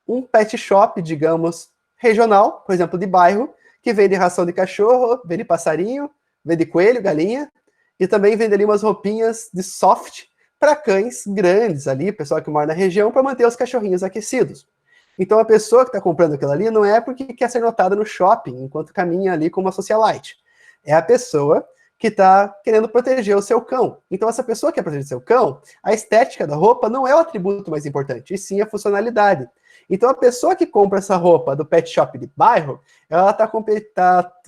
um pet shop, digamos, regional, por exemplo, de bairro, que vende ração de cachorro, vende passarinho, vende coelho, galinha, e também vende ali umas roupinhas de soft para cães grandes ali, pessoal que mora na região, para manter os cachorrinhos aquecidos. Então a pessoa que está comprando aquilo ali não é porque quer ser notada no shopping, enquanto caminha ali com uma socialite. É a pessoa que está querendo proteger o seu cão. Então essa pessoa que quer proteger o seu cão, a estética da roupa não é o atributo mais importante, e sim a funcionalidade. Então a pessoa que compra essa roupa do pet shop de bairro, ela está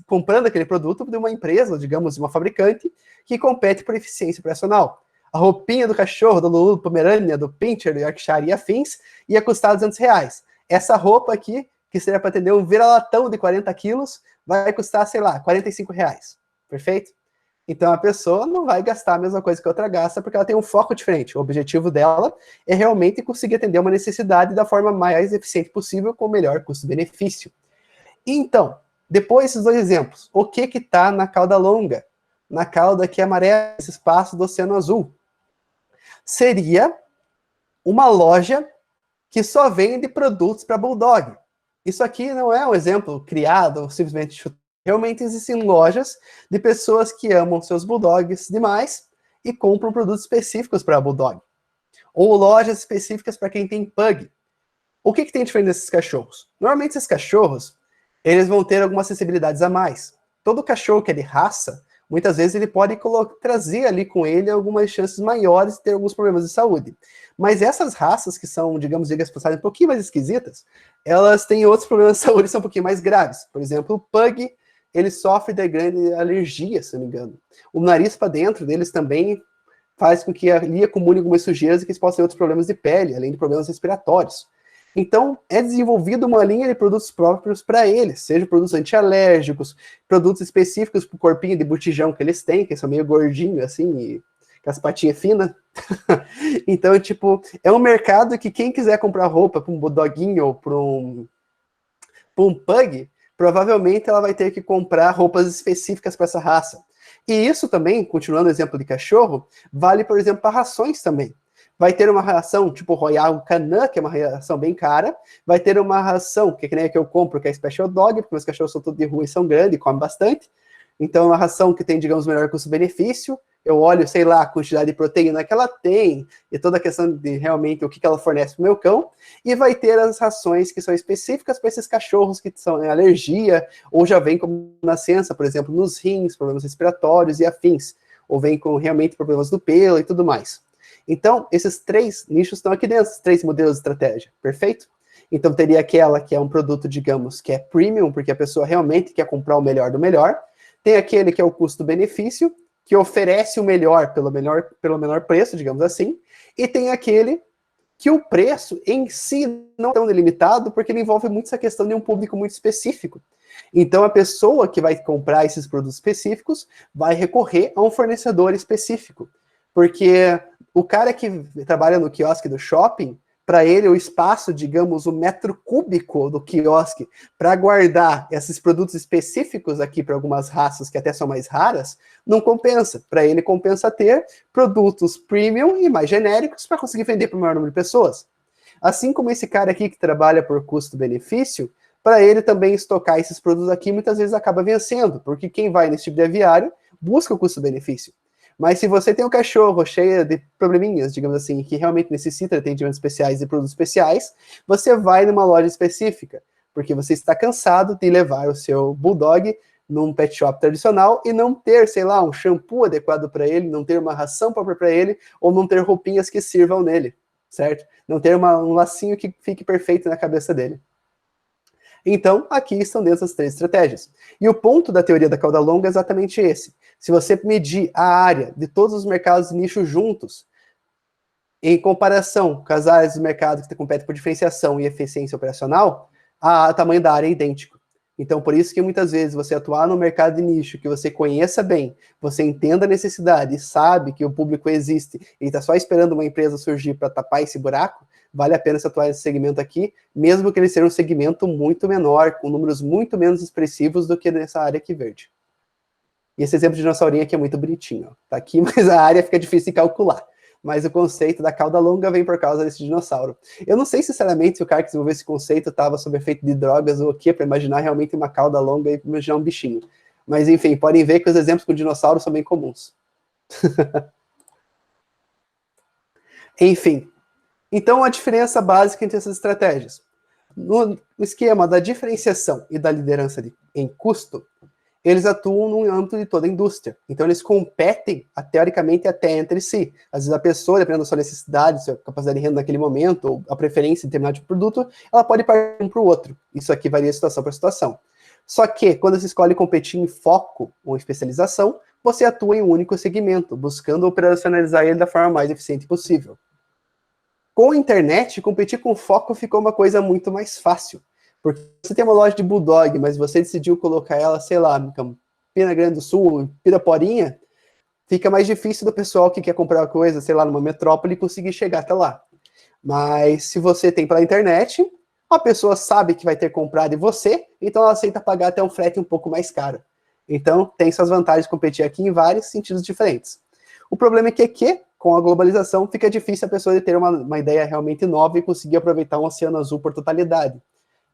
comprando aquele produto de uma empresa, digamos, de uma fabricante, que compete por eficiência operacional. A roupinha do cachorro, do Lulu, do Pomerânia, do Pinscher, do Yorkshire e afins, ia custar R$200. Essa roupa aqui, que seria para atender um vira-latão de 40 quilos, vai custar, sei lá, R$45. Perfeito? Então a pessoa não vai gastar a mesma coisa que a outra gasta, porque ela tem um foco diferente. O objetivo dela é realmente conseguir atender uma necessidade da forma mais eficiente possível, com o melhor custo-benefício. Então, depois desses dois exemplos, o que está na cauda longa? Na cauda que é amarela, esse espaço do Oceano Azul. Seria uma loja que só vende produtos para Bulldog. Isso aqui não é um exemplo criado ou simplesmente chutado. Realmente existem lojas de pessoas que amam seus Bulldogs demais e compram produtos específicos para Bulldog. Ou lojas específicas para quem tem Pug. O que tem diferente desses cachorros? Normalmente esses cachorros, eles vão ter algumas sensibilidades a mais. Todo cachorro que é de raça, muitas vezes ele pode trazer ali com ele algumas chances maiores de ter alguns problemas de saúde. Mas essas raças que são, digamos, um pouquinho mais esquisitas, elas têm outros problemas de saúde que são um pouquinho mais graves. Por exemplo, o Pug, ele sofre de grande alergia, se não me engano. O nariz para dentro deles também faz com que ali acumule algumas sujeiras e que eles possam ter outros problemas de pele, além de problemas respiratórios. Então, é desenvolvida uma linha de produtos próprios para eles, seja produtos antialérgicos, produtos específicos para o corpinho de botijão que eles têm, que são meio gordinhos, assim, e com as patinhas finas. Então, tipo, é um mercado que quem quiser comprar roupa para um bulldoguinho ou para um pug, provavelmente ela vai ter que comprar roupas específicas para essa raça. E isso também, continuando o exemplo de cachorro, vale, por exemplo, para rações também. Vai ter uma ração tipo Royal Canin, que é uma ração bem cara. Vai ter uma ração, que é que nem a que eu compro, que é Special Dog, porque meus cachorros são todos de rua e são grandes e comem bastante. Então é uma ração que tem, digamos, melhor custo-benefício. Eu olho, sei lá, a quantidade de proteína que ela tem e toda a questão de realmente o que ela fornece para o meu cão. E vai ter as rações que são específicas para esses cachorros que são em alergia ou já vem com nascença, por exemplo, nos rins, problemas respiratórios e afins. Ou vem com realmente problemas do pelo e tudo mais. Então, esses três nichos estão aqui dentro, esses três modelos de estratégia, perfeito? Então, teria aquela que é um produto, digamos, que é premium, porque a pessoa realmente quer comprar o melhor do melhor. Tem aquele que é o custo-benefício, que oferece o melhor pelo menor preço, digamos assim. E tem aquele que o preço em si não é tão delimitado, porque ele envolve muito essa questão de um público muito específico. Então, a pessoa que vai comprar esses produtos específicos vai recorrer a um fornecedor específico. Porque o cara que trabalha no quiosque do shopping, para ele o espaço, digamos, o metro cúbico do quiosque para guardar esses produtos específicos aqui para algumas raças que até são mais raras, não compensa. Para ele compensa ter produtos premium e mais genéricos para conseguir vender para o maior número de pessoas. Assim como esse cara aqui que trabalha por custo-benefício, para ele também estocar esses produtos aqui muitas vezes acaba vencendo, porque quem vai nesse tipo de aviário busca o custo-benefício. Mas se você tem um cachorro cheio de probleminhas, digamos assim, que realmente necessita de atendimentos especiais e produtos especiais, você vai numa loja específica, porque você está cansado de levar o seu Bulldog num pet shop tradicional e não ter, sei lá, um shampoo adequado para ele, não ter uma ração própria para ele, ou não ter roupinhas que sirvam nele, certo? Não ter um lacinho que fique perfeito na cabeça dele. Então, aqui estão dentro das 3 estratégias. E o ponto da teoria da cauda longa é exatamente esse. Se você medir a área de todos os mercados de nicho juntos, em comparação com as áreas do mercado que competem por diferenciação e eficiência operacional, o tamanho da área é idêntico. Então, por isso que muitas vezes você atuar no mercado de nicho que você conheça bem, você entenda a necessidade e sabe que o público existe e está só esperando uma empresa surgir para tapar esse buraco, vale a pena você atuar nesse segmento aqui, mesmo que ele seja um segmento muito menor, com números muito menos expressivos do que nessa área aqui verde. E esse exemplo de dinossaurinho aqui é muito bonitinho, ó. Tá aqui, mas a área fica difícil de calcular. Mas o conceito da cauda longa vem por causa desse dinossauro. Eu não sei, sinceramente, se o cara que desenvolveu esse conceito estava sob efeito de drogas ou o quê, para imaginar realmente uma cauda longa e imaginar um bichinho. Mas, enfim, podem ver que os exemplos com dinossauros são bem comuns. Enfim. Então, a diferença básica entre essas estratégias. No esquema da diferenciação e da liderança em custo, eles atuam no âmbito de toda a indústria. Então, eles competem, teoricamente, até entre si. Às vezes, a pessoa, dependendo da sua necessidade, sua capacidade de renda naquele momento, ou a preferência em determinado tipo de produto, ela pode partir um para o outro. Isso aqui varia de situação para situação. Só que, quando você escolhe competir em foco ou em especialização, você atua em um único segmento, buscando operacionalizar ele da forma mais eficiente possível. Com a internet, competir com foco ficou uma coisa muito mais fácil. Porque você tem uma loja de Bulldog, mas você decidiu colocar ela, sei lá, em Campina Grande do Sul, em Piraporinha, fica mais difícil do pessoal que quer comprar uma coisa, sei lá, numa metrópole, conseguir chegar até lá. Mas se você tem pela internet, a pessoa sabe que vai ter comprado de você, então ela aceita pagar até um frete um pouco mais caro. Então, tem suas vantagens de competir aqui em vários sentidos diferentes. O problema é que com a globalização, fica difícil a pessoa ter uma ideia realmente nova e conseguir aproveitar um oceano azul por totalidade.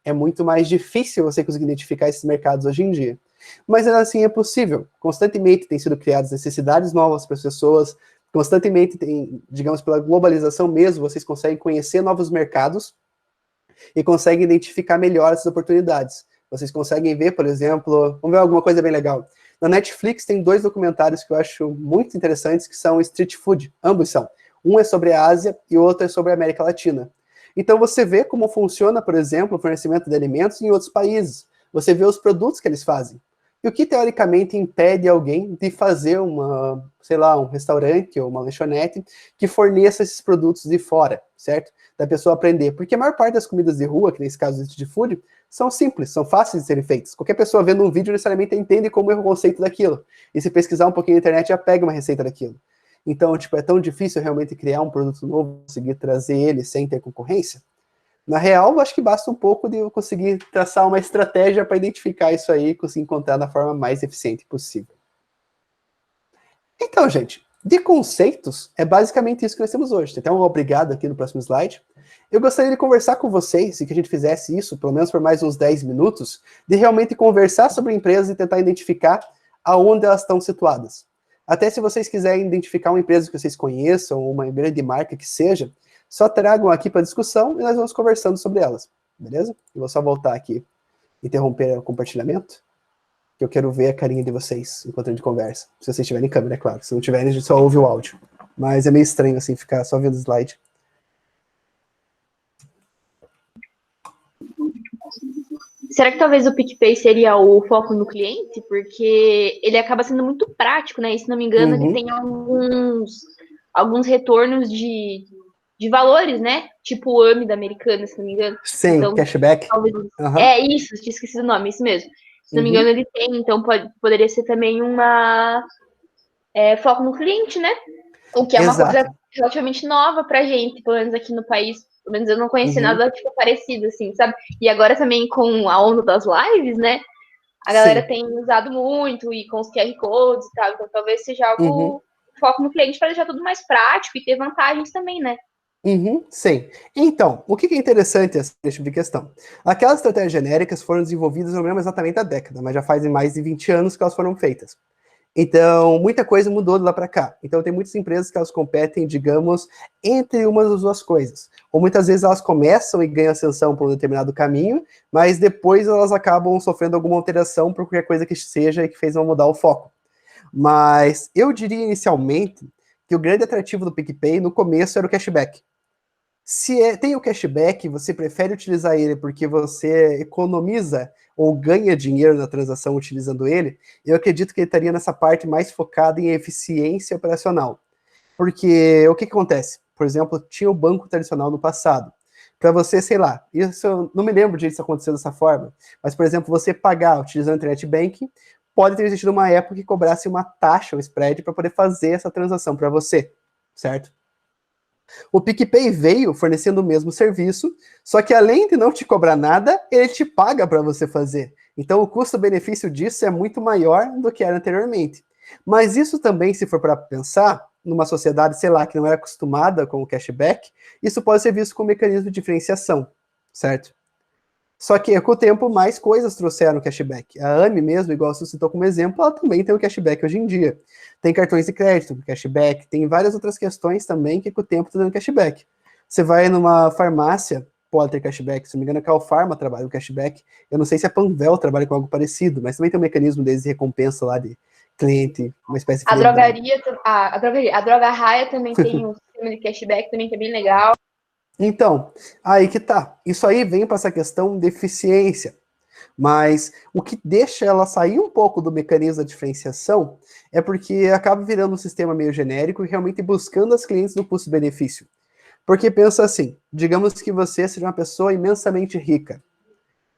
É muito mais difícil você conseguir identificar esses mercados hoje em dia. Mas, assim, é possível. Constantemente têm sido criadas necessidades novas para as pessoas, constantemente tem, digamos, pela globalização mesmo, vocês conseguem conhecer novos mercados e conseguem identificar melhor essas oportunidades. Vocês conseguem ver, por exemplo, vamos ver alguma coisa bem legal. Na Netflix tem 2 documentários que eu acho muito interessantes, que são Street Food, ambos são. Um é sobre a Ásia e o outro é sobre a América Latina. Então você vê como funciona, por exemplo, o fornecimento de alimentos em outros países. Você vê os produtos que eles fazem. E o que teoricamente impede alguém de fazer sei lá, um restaurante ou uma lanchonete que forneça esses produtos de fora, certo? Da pessoa aprender. Porque a maior parte das comidas de rua, que nesse caso do Street Food, são simples, são fáceis de serem feitas. Qualquer pessoa vendo um vídeo necessariamente entende como é o conceito daquilo. E se pesquisar um pouquinho na internet, já pega uma receita daquilo. Então, tipo, é tão difícil realmente criar um produto novo, conseguir trazer ele sem ter concorrência? Na real, eu acho que basta um pouco de eu conseguir traçar uma estratégia para identificar isso aí e conseguir encontrar da forma mais eficiente possível. Então, gente, de conceitos, é basicamente isso que nós temos hoje. Tem até um obrigado aqui no próximo slide. Eu gostaria de conversar com vocês, e que a gente fizesse isso, pelo menos por mais uns 10 minutos, de realmente conversar sobre empresas e tentar identificar aonde elas estão situadas. Até se vocês quiserem identificar uma empresa que vocês conheçam, ou uma grande marca que seja, só tragam aqui para discussão e nós vamos conversando sobre elas, beleza? Eu vou só voltar aqui, interromper o compartilhamento, que eu quero ver a carinha de vocês enquanto a gente conversa. Se vocês estiverem em câmera, é claro. Se não tiverem, a gente só ouve o áudio. Mas é meio estranho, assim, ficar só vendo o slide. Será que talvez o PicPay seria o foco no cliente? Porque ele acaba sendo muito prático, né? E se não me engano, ele tem alguns retornos de valores, né? Tipo o AMI da Americana, se não me engano. Sim, então, cashback. Talvez... É isso, tinha esquecido o nome, isso mesmo. Se não me engano, ele tem, então poderia ser também uma foco no cliente, né? O que é uma coisa relativamente nova pra gente, pelo menos aqui no país. Pelo menos eu não conheci nada tipo, parecido, assim, sabe? E agora também com a onda das lives, né? A galera tem usado muito, e com os QR Codes e tal. Então talvez seja algo foco no cliente para deixar tudo mais prático e ter vantagens também, né? Sim. Então, o que é interessante esse tipo de questão? Aquelas estratégias genéricas foram desenvolvidas não lembro exatamente a década, mas já fazem mais de 20 anos que elas foram feitas. Então, muita coisa mudou de lá para cá. Então, tem muitas empresas que elas competem, digamos, entre umas das duas coisas. Ou muitas vezes elas começam e ganham ascensão por um determinado caminho, mas depois elas acabam sofrendo alguma alteração por qualquer coisa que seja e que fez ela mudar o foco. Mas eu diria inicialmente que o grande atrativo do PicPay no começo era o cashback. Se tem o cashback, você prefere utilizar ele porque você economiza ou ganha dinheiro na transação utilizando ele, eu acredito que ele estaria nessa parte mais focada em eficiência operacional. Porque o que acontece? Por exemplo, tinha o banco tradicional no passado. Para você, sei lá, isso eu não me lembro de isso acontecer dessa forma, mas, por exemplo, você pagar utilizando o Internet Banking, pode ter existido uma época que cobrasse uma taxa, um spread, para poder fazer essa transação para você, certo? O PicPay veio fornecendo o mesmo serviço, só que além de não te cobrar nada, ele te paga para você fazer. Então o custo-benefício disso é muito maior do que era anteriormente. Mas isso também, se for para pensar, numa sociedade, sei lá, que não era acostumada com o cashback, isso pode ser visto como um mecanismo de diferenciação, certo? Só que com o tempo mais coisas trouxeram o cashback. A AME mesmo, igual você citou como exemplo, ela também tem o cashback hoje em dia. Tem cartões de crédito com cashback, tem várias outras questões também que com o tempo está dando cashback. Você vai numa farmácia, pode ter cashback, se não me engano a Calpharma trabalha com cashback, eu não sei se a Panvel trabalha com algo parecido, mas também tem um mecanismo deles de recompensa lá de cliente, uma espécie de A fidelidade. drogaria, a Droga Raia também tem um sistema de cashback também que é bem legal. Então, aí que tá. Isso aí vem para essa questão de eficiência. Mas o que deixa ela sair um pouco do mecanismo da diferenciação é porque acaba virando um sistema meio genérico e realmente buscando as clientes do custo-benefício. Porque pensa assim, digamos que você seja uma pessoa imensamente rica.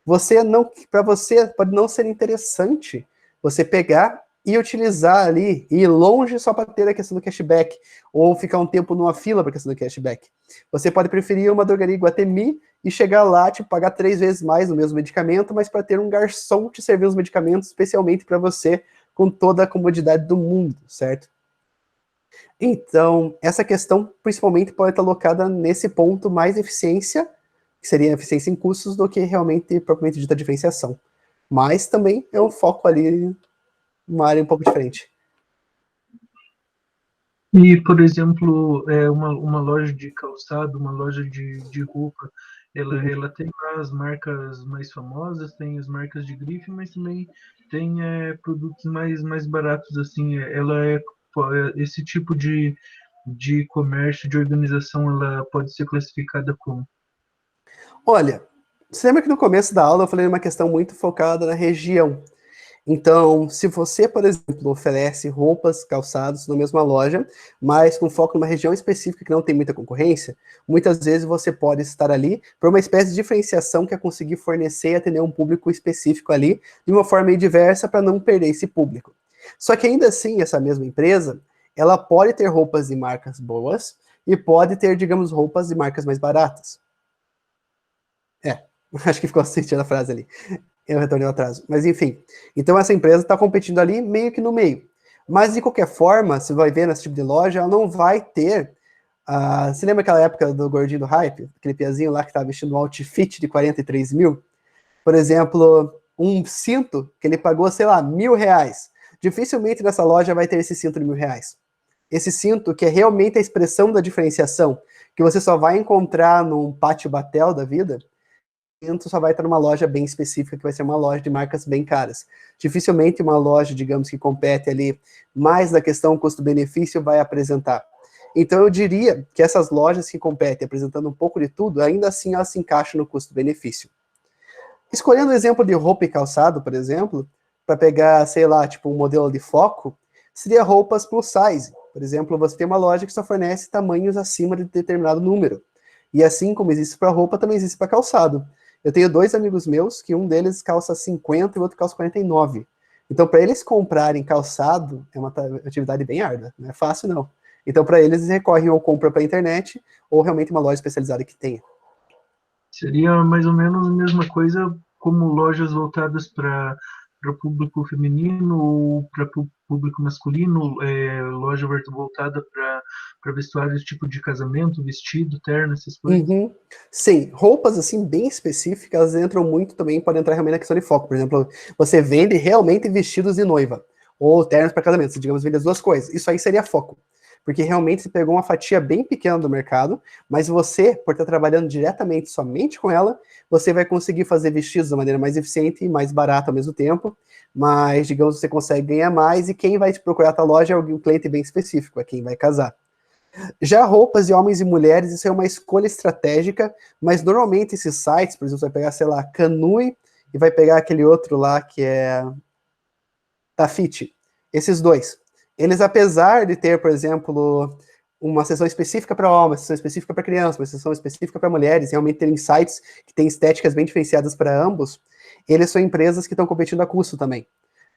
Para você pode não ser interessante você pegar e utilizar ali, e ir longe só para ter a questão do cashback, ou ficar um tempo numa fila para a questão do cashback. Você pode preferir uma drogaria Iguatemi e chegar lá, tipo, pagar 3 vezes mais no mesmo medicamento, mas para ter um garçom te servir os medicamentos especialmente para você, com toda a comodidade do mundo, certo? Então, essa questão principalmente pode estar alocada nesse ponto mais eficiência, que seria eficiência em custos, do que realmente propriamente dita diferenciação. Mas também é um foco ali, uma área um pouco diferente. E, por exemplo, uma loja de calçado, uma loja de roupa, ela tem as marcas mais famosas, tem as marcas de grife, mas também tem produtos mais baratos, assim. Esse tipo de comércio, de organização, ela pode ser classificada como? Olha, você lembra que no começo da aula eu falei uma questão muito focada na região. Então, se você, por exemplo, oferece roupas, calçados na mesma loja, mas com foco numa região específica que não tem muita concorrência, muitas vezes você pode estar ali por uma espécie de diferenciação que é conseguir fornecer e atender um público específico ali de uma forma meio diversa para não perder esse público. Só que ainda assim, essa mesma empresa, ela pode ter roupas de marcas boas e pode ter, digamos, roupas de marcas mais baratas. Acho que ficou sentindo a frase ali. Eu retornei ao atraso. Mas enfim. Então essa empresa está competindo ali meio que no meio. Mas de qualquer forma, você vai ver nesse tipo de loja, ela não vai ter. Você lembra aquela época do gordinho do hype? Aquele piazinho lá que estava vestindo um outfit de 43 mil? Por exemplo, um cinto que ele pagou, sei lá, R$1.000. Dificilmente nessa loja vai ter esse cinto de R$1.000. Esse cinto que é realmente a expressão da diferenciação, que você só vai encontrar num pátio Batel da vida, só vai estar numa loja bem específica, que vai ser uma loja de marcas bem caras. Dificilmente uma loja, digamos, que compete ali mais na questão custo-benefício vai apresentar. Então eu diria que essas lojas que competem apresentando um pouco de tudo, ainda assim elas se encaixam no custo-benefício. Escolhendo o exemplo de roupa e calçado, por exemplo, para pegar, sei lá, tipo um modelo de foco, seria roupas plus size. Por exemplo, você tem uma loja que só fornece tamanhos acima de determinado número. E assim como existe para roupa, também existe para calçado. Eu tenho 2 amigos meus, que um deles calça 50 e o outro calça 49. Então, para eles comprarem calçado, é uma atividade bem árdua, não é fácil não. Então, para eles recorrem ou compra para a internet, ou realmente uma loja especializada que tenha. Seria mais ou menos a mesma coisa como lojas voltadas para o público feminino ou para o público masculino, loja voltada para vestuários tipo de casamento, vestido, terno, essas coisas. Uhum. Sim, roupas assim bem específicas entram muito também, podem entrar realmente na questão de foco. Por exemplo, você vende realmente vestidos de noiva, ou ternos para casamento, digamos, vende as duas coisas. Isso aí seria foco. Porque realmente você pegou uma fatia bem pequena do mercado, mas você, por estar trabalhando diretamente somente com ela, você vai conseguir fazer vestidos de maneira mais eficiente e mais barata ao mesmo tempo, mas, digamos, você consegue ganhar mais, e quem vai te procurar a tua loja é um cliente bem específico, é quem vai casar. Já roupas de homens e mulheres, isso é uma escolha estratégica, mas normalmente esses sites, por exemplo, você vai pegar, sei lá, Canui, e vai pegar aquele outro lá que é Tafiti, esses dois. Eles, apesar de ter, por exemplo, uma seção específica para homens, uma seção específica para crianças, uma seção específica para mulheres, realmente terem sites que têm estéticas bem diferenciadas para ambos, eles são empresas que estão competindo a custo também.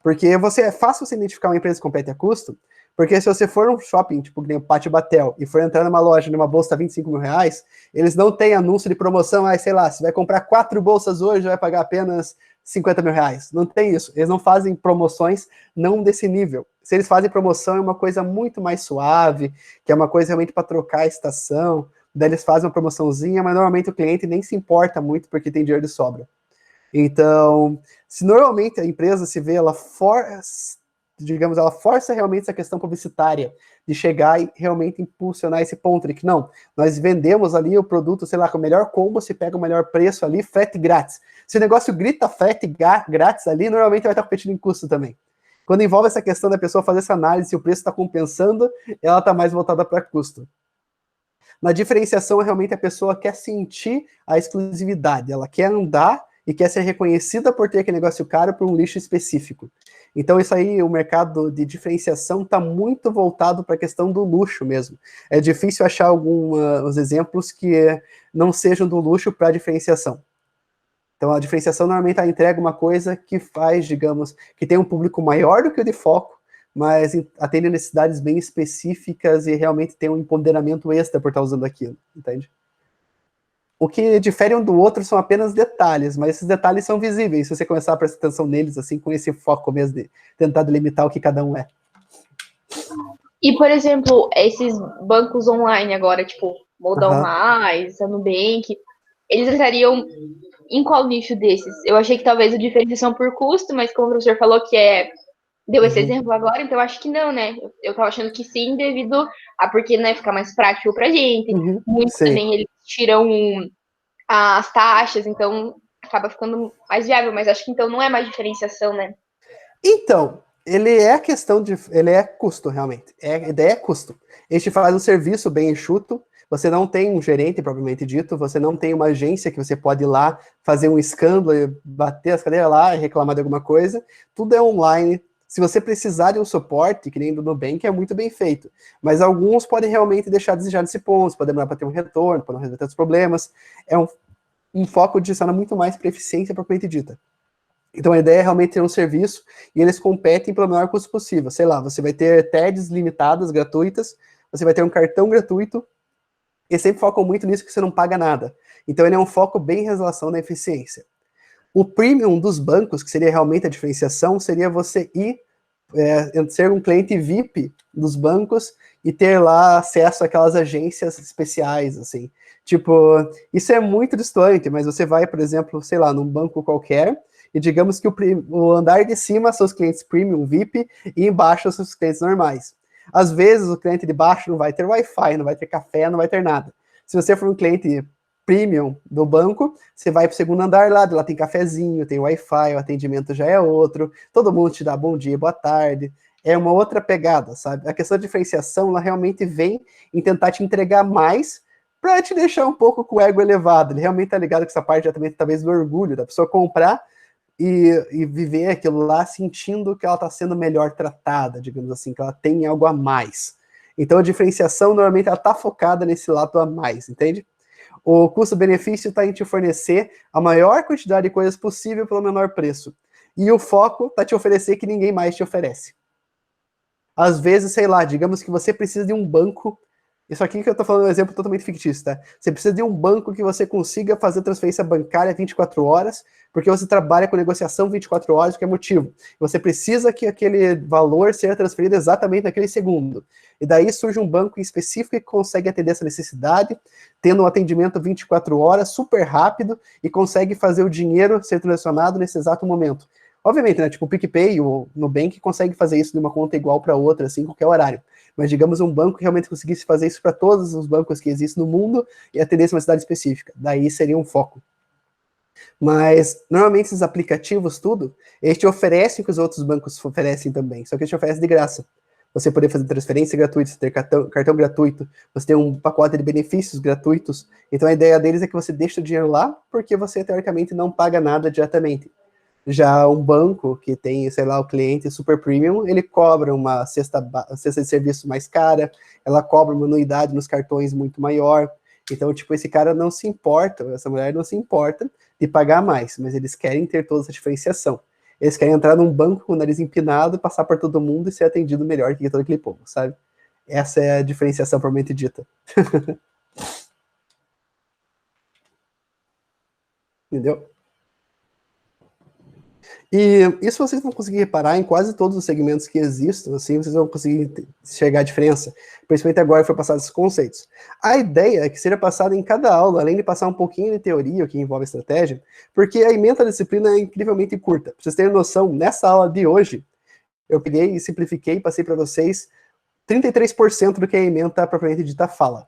Porque é fácil você identificar uma empresa que compete a custo, porque se você for num shopping, tipo que nem o Pátio Batel, e for entrar numa loja, numa bolsa 25 mil reais, eles não têm anúncio de promoção, sei lá, você vai comprar 4 bolsas hoje, vai pagar apenas 50 mil reais. Não tem isso. Eles não fazem promoções não desse nível. Se eles fazem promoção, é uma coisa muito mais suave, que é uma coisa realmente para trocar a estação, daí eles fazem uma promoçãozinha, mas normalmente o cliente nem se importa muito porque tem dinheiro de sobra. Então, se normalmente a empresa se vê, ela força realmente essa questão publicitária, de chegar e realmente impulsionar esse ponto de que não, nós vendemos ali o produto, sei lá, com o melhor combo, se pega o melhor preço ali, frete grátis. Se o negócio grita frete grátis ali, normalmente vai estar competindo em custo também. Quando envolve essa questão da pessoa fazer essa análise, se o preço está compensando, ela está mais voltada para custo. Na diferenciação, realmente a pessoa quer sentir a exclusividade, ela quer andar e quer ser reconhecida por ter aquele negócio caro por um nicho específico. Então isso aí, o mercado de diferenciação está muito voltado para a questão do luxo mesmo. É difícil achar alguns exemplos que não sejam do luxo para diferenciação. Então a diferenciação normalmente entrega uma coisa que faz, digamos, que tem um público maior do que o de foco, mas atende necessidades bem específicas e realmente tem um empoderamento extra por estar usando aquilo, entende? O que difere um do outro são apenas detalhes, mas esses detalhes são visíveis, se você começar a prestar atenção neles, assim, com esse foco mesmo de tentar delimitar o que cada um é. E, por exemplo, esses bancos online agora, tipo, Moldão Mais, a Nubank, eles entrariam em qual nicho desses? Eu achei que talvez a diferenciação por custo, mas como o professor falou que deu esse exemplo agora, então eu acho que não, né? Eu tava achando que sim, devido a porque, né, ficar mais prático pra gente. Muitos também, eles tiram as taxas, então acaba ficando mais viável, mas acho que então não é mais diferenciação, né? Então, ele é custo, realmente. A ideia é custo. A gente faz um serviço bem enxuto, você não tem um gerente propriamente dito, você não tem uma agência que você pode ir lá fazer um escândalo e bater as cadeiras lá e reclamar de alguma coisa. Tudo é online. Se você precisar de um suporte, que nem do Nubank, é muito bem feito. Mas alguns podem realmente deixar a desejar nesse ponto, pode demorar para ter um retorno, para não resolver tantos problemas. É um foco direcionado muito mais para eficiência propriamente dita. Então a ideia é realmente ter um serviço e eles competem pelo menor custo possível. Sei lá, você vai ter TEDs limitadas, gratuitas, você vai ter um cartão gratuito, e sempre focam muito nisso que você não paga nada. Então ele é um foco bem em relação à eficiência. O premium dos bancos, que seria realmente a diferenciação, seria você ser um cliente VIP dos bancos e ter lá acesso àquelas agências especiais, assim. Tipo, isso é muito distante, mas você vai, por exemplo, sei lá, num banco qualquer, e digamos que o andar de cima são os clientes premium, VIP, e embaixo são os clientes normais. Às vezes o cliente de baixo não vai ter Wi-Fi, não vai ter café, não vai ter nada. Se você for um cliente premium do banco, você vai para o segundo andar lá tem cafezinho, tem Wi-Fi, o atendimento já é outro, todo mundo te dá bom dia, boa tarde, é uma outra pegada, sabe? A questão da diferenciação, ela realmente vem em tentar te entregar mais para te deixar um pouco com o ego elevado. Ele realmente tá ligado com essa parte também, talvez, do orgulho, da pessoa comprar e viver aquilo lá sentindo que ela está sendo melhor tratada, digamos assim, que ela tem algo a mais. Então a diferenciação, normalmente, ela está focada nesse lado a mais, entende? O custo-benefício está em te fornecer a maior quantidade de coisas possível pelo menor preço. E o foco está te oferecer que ninguém mais te oferece. Às vezes, sei lá, digamos que você precisa de um banco. Isso aqui que eu estou falando é um exemplo totalmente fictício, tá? Você precisa de um banco que você consiga fazer transferência bancária 24 horas, porque você trabalha com negociação 24 horas, por que é motivo? Você precisa que aquele valor seja transferido exatamente naquele segundo. E daí surge um banco específico que consegue atender essa necessidade, tendo um atendimento 24 horas, super rápido, e consegue fazer o dinheiro ser transacionado nesse exato momento. Obviamente, né, tipo o PicPay, o Nubank consegue fazer isso de uma conta igual para outra, assim, em qualquer horário. Mas digamos um banco que realmente conseguisse fazer isso para todos os bancos que existem no mundo e atendesse uma cidade específica. Daí seria um foco. Mas, normalmente, esses aplicativos, tudo, eles te oferecem o que os outros bancos oferecem também, só que eles te oferecem de graça. Você poder fazer transferência gratuita, você ter cartão gratuito, você ter um pacote de benefícios gratuitos. Então, a ideia deles é que você deixa o dinheiro lá, porque você, teoricamente, não paga nada diretamente. Já um banco que tem, sei lá, o cliente super premium, ele cobra uma cesta de serviço mais cara, ela cobra uma anuidade nos cartões muito maior. Então, tipo, esse cara não se importa, essa mulher não se importa de pagar mais, mas eles querem ter toda essa diferenciação. Eles querem entrar num banco com o nariz empinado, passar por todo mundo e ser atendido melhor que todo aquele povo, sabe? Essa é a diferenciação propriamente dita. Entendeu? E isso vocês vão conseguir reparar em quase todos os segmentos que existem, assim, vocês vão conseguir enxergar a diferença, principalmente agora que foi passado esses conceitos. A ideia é que seja passado em cada aula, além de passar um pouquinho de teoria, o que envolve estratégia, porque a ementa da disciplina é incrivelmente curta. Pra vocês terem noção, nessa aula de hoje, eu peguei e simplifiquei e passei para vocês 33% do que a ementa propriamente dita fala.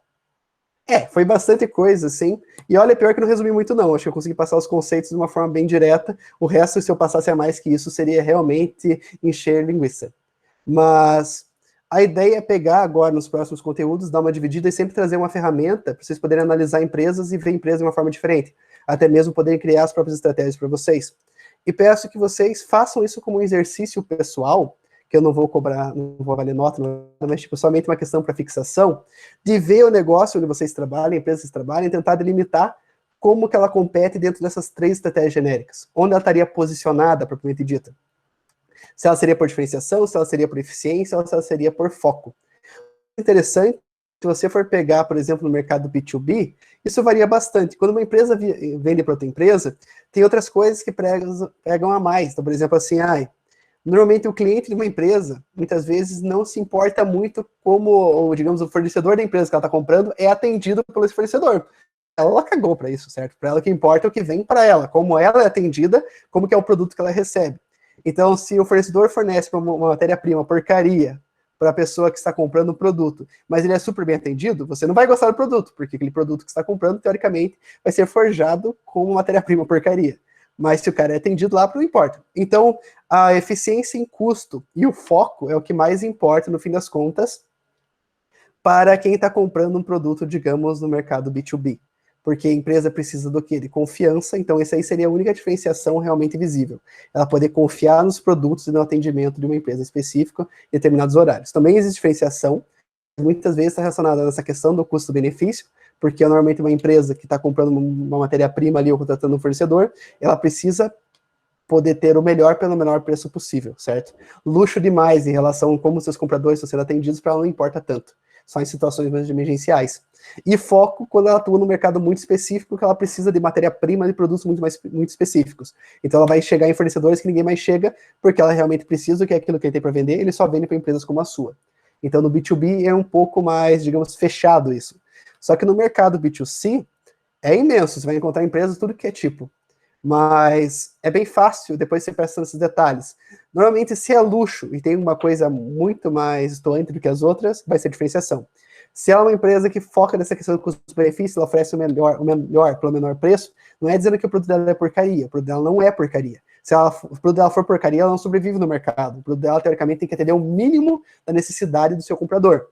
Foi bastante coisa, assim. E olha, pior que não resumi muito, não. Acho que eu consegui passar os conceitos de uma forma bem direta. O resto, se eu passasse a mais que isso, seria realmente encher linguiça. Mas a ideia é pegar agora, nos próximos conteúdos, dar uma dividida e sempre trazer uma ferramenta para vocês poderem analisar empresas e ver empresas de uma forma diferente. Até mesmo poderem criar as próprias estratégias para vocês. E peço que vocês façam isso como um exercício pessoal, que eu não vou cobrar, não vou valer nota, mas tipo, somente uma questão para fixação, de ver o negócio onde vocês trabalham, a empresa que vocês trabalham, e tentar delimitar como que ela compete dentro dessas 3 estratégias genéricas, onde ela estaria posicionada, propriamente dita. Se ela seria por diferenciação, se ela seria por eficiência, ou se ela seria por foco. Interessante, se você for pegar, por exemplo, no mercado B2B, isso varia bastante. Quando uma empresa vende para outra empresa, tem outras coisas que pegam a mais. Então, por exemplo, assim, normalmente o cliente de uma empresa, muitas vezes, não se importa muito como, digamos, o fornecedor da empresa que ela está comprando é atendido pelo esse fornecedor. Ela cagou para isso, certo? Para ela o que importa é o que vem para ela, como ela é atendida, como que é o produto que ela recebe. Então, se o fornecedor fornece uma matéria-prima porcaria para a pessoa que está comprando o produto, mas ele é super bem atendido, você não vai gostar do produto, porque aquele produto que você está comprando, teoricamente, vai ser forjado com uma matéria-prima porcaria. Mas se o cara é atendido lá, não importa. Então, a eficiência em custo e o foco é o que mais importa, no fim das contas, para quem está comprando um produto, digamos, no mercado B2B. Porque a empresa precisa do quê? De confiança, então essa aí seria a única diferenciação realmente visível. Ela poder confiar nos produtos e no atendimento de uma empresa específica em determinados horários. Também existe diferenciação, muitas vezes está relacionada nessa questão do custo-benefício, porque normalmente uma empresa que está comprando uma matéria-prima ali ou contratando um fornecedor, ela precisa poder ter o melhor pelo menor preço possível, certo? Luxo demais em relação a como seus compradores estão sendo atendidos, para ela não importa tanto, só em situações mais emergenciais. E foco quando ela atua no mercado muito específico, que ela precisa de matéria-prima de produtos muito específicos. Então ela vai chegar em fornecedores que ninguém mais chega, porque ela realmente precisa do que é aquilo que ele tem para vender, ele só vende para empresas como a sua. Então no B2B é um pouco mais, digamos, fechado isso. Só que no mercado B2C é imenso, você vai encontrar empresas tudo que é tipo. Mas é bem fácil, depois você presta nesses detalhes. Normalmente, se é luxo e tem uma coisa muito mais estoante do que as outras, vai ser diferenciação. Se ela é uma empresa que foca nessa questão do custo-benefício, ela oferece o melhor pelo menor preço, não é dizendo que o produto dela é porcaria, o produto dela não é porcaria. Se o produto dela for porcaria, ela não sobrevive no mercado. O produto dela, teoricamente, tem que atender o mínimo da necessidade do seu comprador.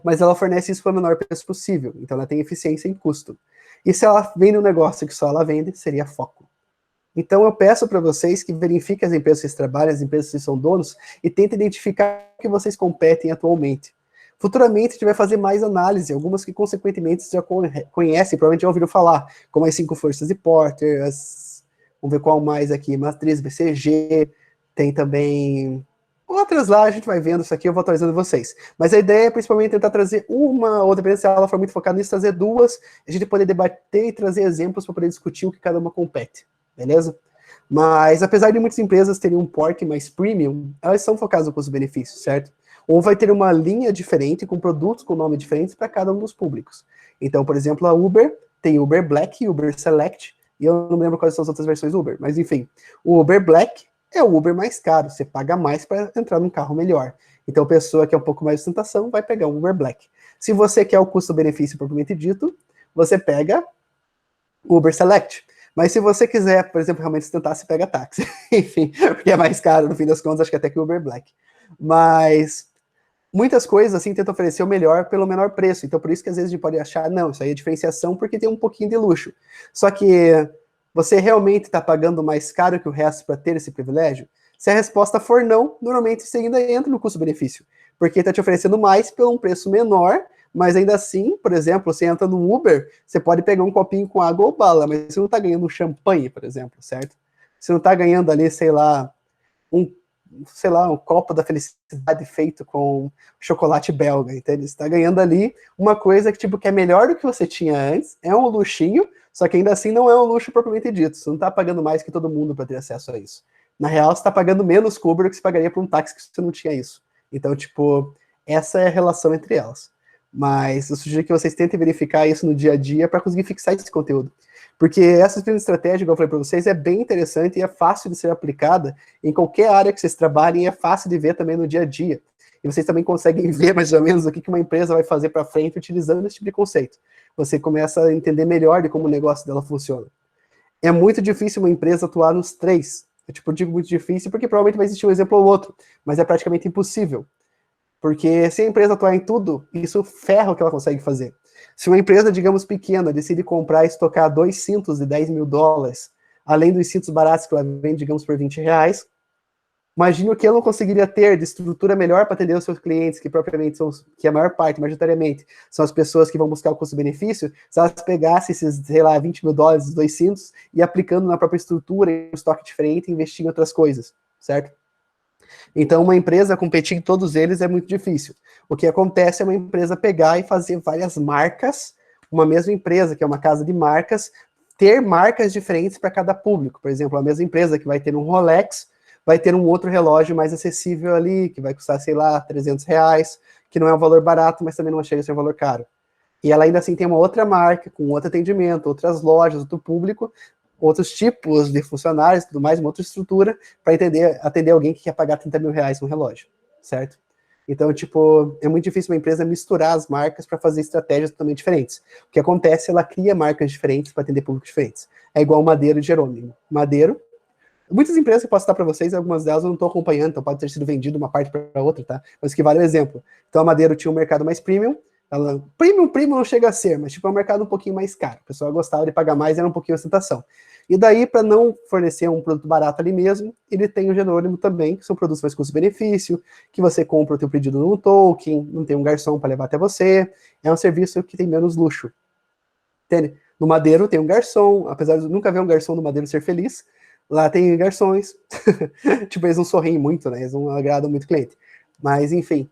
Mas ela fornece isso pelo menor preço possível, então ela tem eficiência em custo. E se ela vende um negócio que só ela vende, seria foco. Então eu peço para vocês que verifiquem as empresas que vocês trabalham, as empresas que vocês são donos, e tentem identificar o que vocês competem atualmente. Futuramente a gente vai fazer mais análise, algumas que consequentemente vocês já conhecem, provavelmente já ouviram falar, como as 5 forças de Porter, vamos ver qual mais aqui, Matriz BCG, tem também outras lá, a gente vai vendo isso aqui, eu vou atualizando vocês. Mas a ideia é principalmente tentar trazer uma, ou dependendo se ela for muito focada nisso, trazer 2, a gente poder debater e trazer exemplos para poder discutir o que cada uma compete, beleza? Mas apesar de muitas empresas terem um porte mais premium, elas são focadas no custo-benefício, certo? Ou vai ter uma linha diferente, com produtos com nome diferentes para cada um dos públicos. Então, por exemplo, a Uber tem Uber Black, Uber Select, e eu não me lembro quais são as outras versões do Uber, mas enfim, o Uber Black é o Uber mais caro, você paga mais para entrar num carro melhor. Então, a pessoa que é um pouco mais de ostentação vai pegar um Uber Black. Se você quer o custo-benefício propriamente dito, você pega o Uber Select. Mas se você quiser, por exemplo, realmente ostentar, você pega táxi. Enfim, porque é mais caro, no fim das contas, acho que até que o Uber Black. Mas muitas coisas, assim, tentam oferecer o melhor pelo menor preço. Então, por isso que às vezes a gente pode achar, não, isso aí é diferenciação porque tem um pouquinho de luxo. Só que você realmente está pagando mais caro que o resto para ter esse privilégio? Se a resposta for não, normalmente você ainda entra no custo-benefício, porque está te oferecendo mais por um preço menor, mas ainda assim, por exemplo, você entra no Uber, você pode pegar um copinho com água ou bala, mas você não está ganhando um champanhe, por exemplo, certo? Você não está ganhando ali, sei lá, um copo da felicidade feito com chocolate belga, entende? Você está ganhando ali uma coisa que, tipo, que é melhor do que você tinha antes, é um luxinho, só que ainda assim não é um luxo propriamente dito. Você não está pagando mais que todo mundo para ter acesso a isso. Na real, você está pagando menos que o Uber que você pagaria por um táxi que você não tinha isso. Então, tipo, essa é a relação entre elas. Mas eu sugiro que vocês tentem verificar isso no dia a dia para conseguir fixar esse conteúdo. Porque essa estratégia, como eu falei para vocês, é bem interessante e é fácil de ser aplicada em qualquer área que vocês trabalhem, e é fácil de ver também no dia a dia. E vocês também conseguem ver mais ou menos o que uma empresa vai fazer para frente utilizando esse tipo de conceito. Você começa a entender melhor de como o negócio dela funciona. É muito difícil uma empresa atuar nos três. Eu digo muito difícil porque provavelmente vai existir um exemplo ou outro, mas é praticamente impossível. Porque se a empresa atuar em tudo, isso ferra o que ela consegue fazer. Se uma empresa, digamos, pequena, decide comprar e estocar 2 cintos de $10.000, além dos cintos baratos que ela vende, digamos, por R$20, imagine o que ela não conseguiria ter de estrutura melhor para atender os seus clientes, que propriamente são, que a maior parte, majoritariamente, são as pessoas que vão buscar o custo-benefício, se elas pegassem esses, sei lá, $20.000, os 2 cintos, e aplicando na própria estrutura, em um estoque diferente, investir em outras coisas, certo? Então, uma empresa competir em todos eles é muito difícil. O que acontece é uma empresa pegar e fazer várias marcas, uma mesma empresa, que é uma casa de marcas, ter marcas diferentes para cada público. Por exemplo, a mesma empresa que vai ter um Rolex, vai ter um outro relógio mais acessível ali, que vai custar, sei lá, R$300, que não é um valor barato, mas também não chega a ser um valor caro. E ela ainda assim tem uma outra marca, com outro atendimento, outras lojas, outro público, outros tipos de funcionários, tudo mais, uma outra estrutura, para atender alguém que quer pagar R$30.000 no relógio, certo? Então, tipo, é muito difícil uma empresa misturar as marcas para fazer estratégias totalmente diferentes. O que acontece, ela cria marcas diferentes para atender públicos diferentes. É igual o Madeiro e Jerônimo. Madeiro, muitas empresas que eu posso citar para vocês, algumas delas eu não estou acompanhando, então pode ter sido vendido uma parte para outra, tá? Mas que vale o exemplo. Então, a Madeiro tinha um mercado mais premium, premium não chega a ser, mas tipo é um mercado um pouquinho mais caro. A pessoa gostava de pagar mais, era um pouquinho ostentação. E daí, para não fornecer um produto barato ali mesmo, ele tem o Jerônimo também, que são produtos mais custo-benefício, que você compra o teu pedido no token, não tem um garçom para levar até você, é um serviço que tem menos luxo. Entende? No Madeiro tem um garçom, apesar de nunca ver um garçom no Madeiro ser feliz, lá tem garçons. Tipo, eles não sorriem muito, né? Eles não agradam muito o cliente. Mas, enfim,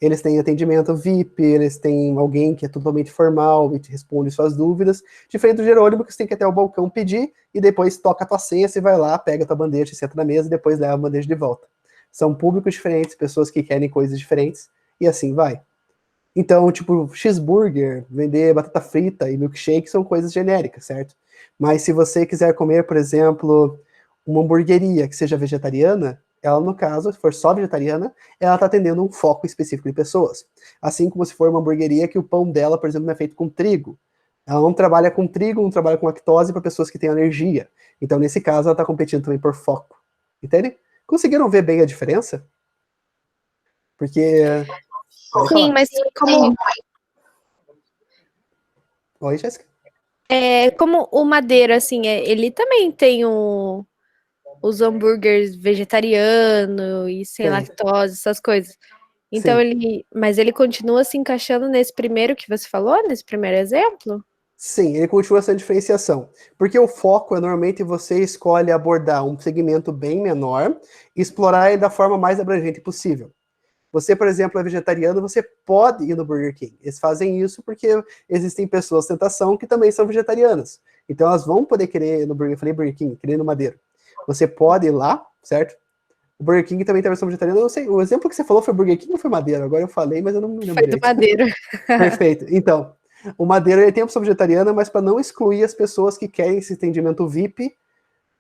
eles têm atendimento VIP, eles têm alguém que é totalmente formal e te responde suas dúvidas, diferente do Jerônimo, que você tem que ir até o balcão pedir, e depois toca a tua senha, você vai lá, pega a tua bandeja, senta na mesa, e depois leva a bandeja de volta. São públicos diferentes, pessoas que querem coisas diferentes, e assim vai. Então, tipo, cheeseburger, vender batata frita e milkshake são coisas genéricas, certo? Mas se você quiser comer, por exemplo, uma hamburgueria que seja vegetariana, ela, no caso, se for só vegetariana, ela está atendendo um foco específico de pessoas. Assim como se for uma hamburgueria que o pão dela, por exemplo, não é feito com trigo. Ela não trabalha com trigo, não trabalha com lactose para pessoas que têm alergia. Então, nesse caso, ela está competindo também por foco. Entende? Conseguiram ver bem a diferença? Porque... Sim, mas como, Oi, Jéssica? como o Madeira, assim, ele também tem os hambúrgueres vegetariano e sem Tem. lactose, essas coisas. Então Sim. mas ele continua se encaixando nesse primeiro que você falou, nesse primeiro exemplo? Sim, ele continua essa diferenciação. Porque o foco é normalmente você escolhe abordar um segmento bem menor e explorar ele da forma mais abrangente possível. Você, por exemplo, é vegetariano, você pode ir no Burger King. Eles fazem isso porque existem pessoas de tentação que também são vegetarianas. Então elas vão poder querer ir no Burger, eu falei Burger King, querer ir no Madeiro. Você pode ir lá, certo? O Burger King também tem a versão vegetariana, eu não sei, o exemplo que você falou foi Burger King ou foi Madeiro? Agora eu falei, mas eu não me lembro Foi do direito. Madeira. Perfeito. Então, o Madeiro ele tem a opção vegetariana, mas para não excluir as pessoas que querem esse atendimento VIP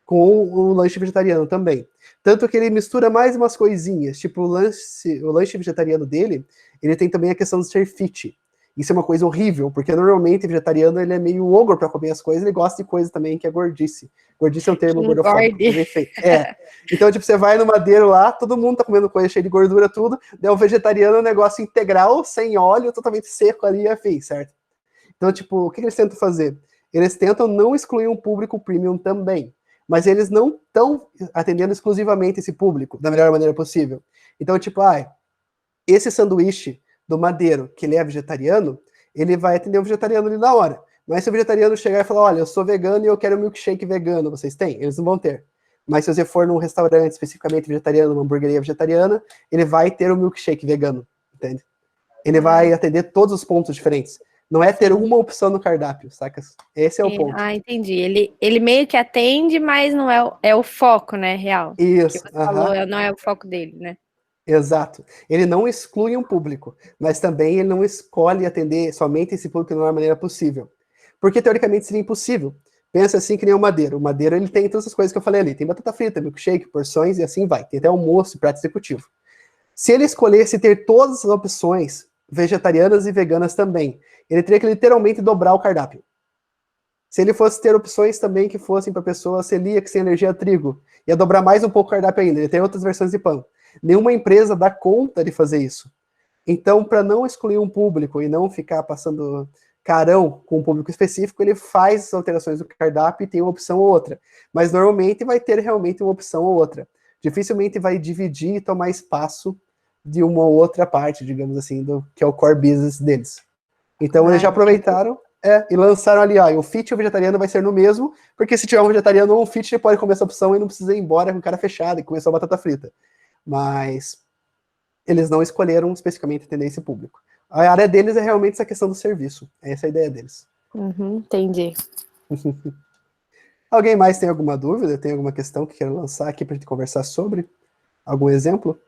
com o lanche vegetariano também. Tanto que ele mistura mais umas coisinhas, tipo o lanche vegetariano dele, ele tem também a questão de ser fit. Isso é uma coisa horrível, porque normalmente o vegetariano ele é meio ogro para comer as coisas, ele gosta de coisa também que é gordice. Gordice é um termo gordofóbico. Então, tipo, você vai no Madeiro lá, todo mundo tá comendo coisa cheia de gordura, tudo, daí o vegetariano é um negócio integral, sem óleo, totalmente seco ali e afim, certo? Então, tipo, o que eles tentam fazer? Eles tentam não excluir um público premium também, mas eles não estão atendendo exclusivamente esse público da melhor maneira possível. Então, tipo, esse sanduíche do Madeiro, que ele é vegetariano, ele vai atender o vegetariano ali na hora. Mas se o vegetariano chegar e falar, olha, eu sou vegano e eu quero um milkshake vegano, vocês têm? Eles não vão ter. Mas se você for num restaurante especificamente vegetariano, uma hamburgueria vegetariana, ele vai ter um milkshake vegano, entende? Ele vai atender todos os pontos diferentes. Não é ter uma opção no cardápio, saca? Esse é o ponto. Entendi. Ele meio que atende, mas não é o foco, né, real. Isso. Que você falou, não é o foco dele, né? Exato. Ele não exclui um público, mas também ele não escolhe atender somente esse público da melhor maneira possível. Porque, teoricamente, seria impossível. Pensa assim que nem o Madeiro. O Madeiro, ele tem todas as coisas que eu falei ali. Tem batata frita, milkshake, porções e assim vai. Tem até almoço e prato executivo. Se ele escolhesse ter todas as opções, vegetarianas e veganas também, ele teria que literalmente dobrar o cardápio. Se ele fosse ter opções também que fossem para pessoas celíacas sem alergia a trigo, ia dobrar mais um pouco o cardápio ainda. Ele tem outras versões de pão. Nenhuma empresa dá conta de fazer isso. Então, para não excluir um público e não ficar passando carão com um público específico, ele faz as alterações do cardápio e tem uma opção ou outra. Mas normalmente vai ter realmente uma opção ou outra. Dificilmente vai dividir e tomar espaço de uma ou outra parte, digamos assim, do que é o core business deles. Então, eles já aproveitaram e lançaram ali, o fit e o vegetariano vai ser no mesmo, porque se tiver um vegetariano ou um fit, ele pode comer essa opção e não precisa ir embora com cara fechada e comer só batata frita. Mas eles não escolheram especificamente atender esse público. A área deles é realmente essa questão do serviço. Essa é a ideia deles. Entendi. Alguém mais tem alguma dúvida? Tem alguma questão que queira lançar aqui para a gente conversar sobre? Algum exemplo?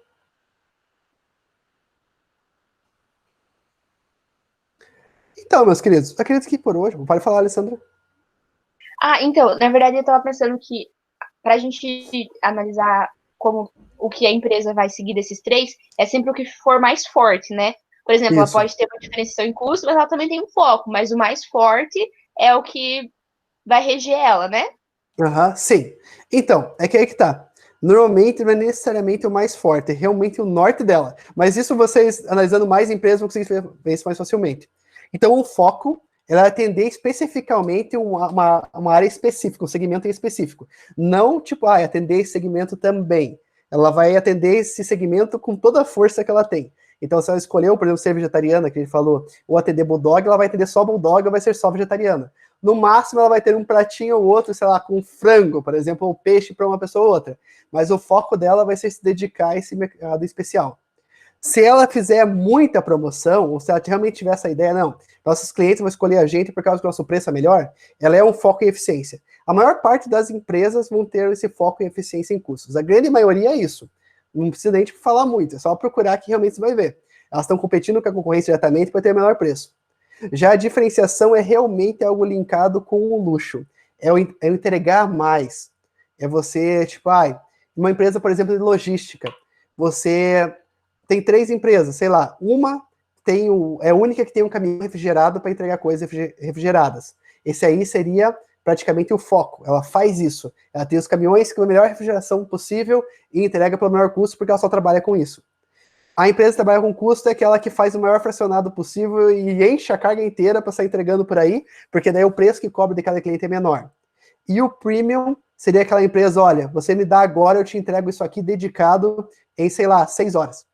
Então, meus queridos, acredito que por hoje... Pode falar, Alessandra. Então, na verdade, eu estava pensando que para a gente analisar como o que a empresa vai seguir desses três, é sempre o que for mais forte, né? Por exemplo, ela pode ter uma diferenciação em custo, mas ela também tem um foco, mas o mais forte é o que vai reger ela, né? Sim. Então, é que aí que tá. Normalmente não é necessariamente o mais forte, é realmente o norte dela. Mas isso vocês, analisando mais empresas, vão conseguir ver isso mais facilmente. Então, o foco é atender especificamente uma área específica, um segmento em específico. Não, tipo, atender esse segmento também. Ela vai atender esse segmento com toda a força que ela tem. Então, se ela escolheu, por exemplo, ser vegetariana, que ele falou, ou atender bulldog, ela vai atender só bulldog ou vai ser só vegetariana. No máximo, ela vai ter um pratinho ou outro, sei lá, com frango, por exemplo, ou peixe para uma pessoa ou outra. Mas o foco dela vai ser se dedicar a esse mercado especial. Se ela fizer muita promoção, ou se ela realmente tiver essa ideia, não, nossos clientes vão escolher a gente por causa que o nosso preço é melhor, ela é um foco em eficiência. A maior parte das empresas vão ter esse foco em eficiência em custos. A grande maioria é isso. Não precisa nem falar muito, é só procurar que realmente você vai ver. Elas estão competindo com a concorrência diretamente para ter o menor preço. Já a diferenciação é realmente algo linkado com o luxo. É o entregar mais. É você, tipo, uma empresa, por exemplo, de logística. Você tem 3 empresas, sei lá, uma é a única que tem um caminhão refrigerado para entregar coisas refrigeradas. Esse aí seria praticamente o foco. Ela faz isso. Ela tem os caminhões com a melhor refrigeração possível e entrega pelo menor custo porque ela só trabalha com isso. A empresa que trabalha com custo é aquela que faz o maior fracionado possível e enche a carga inteira para sair entregando por aí, porque daí o preço que cobra de cada cliente é menor. E o premium seria aquela empresa, olha, você me dá agora, eu te entrego isso aqui dedicado em, sei lá, 6 horas.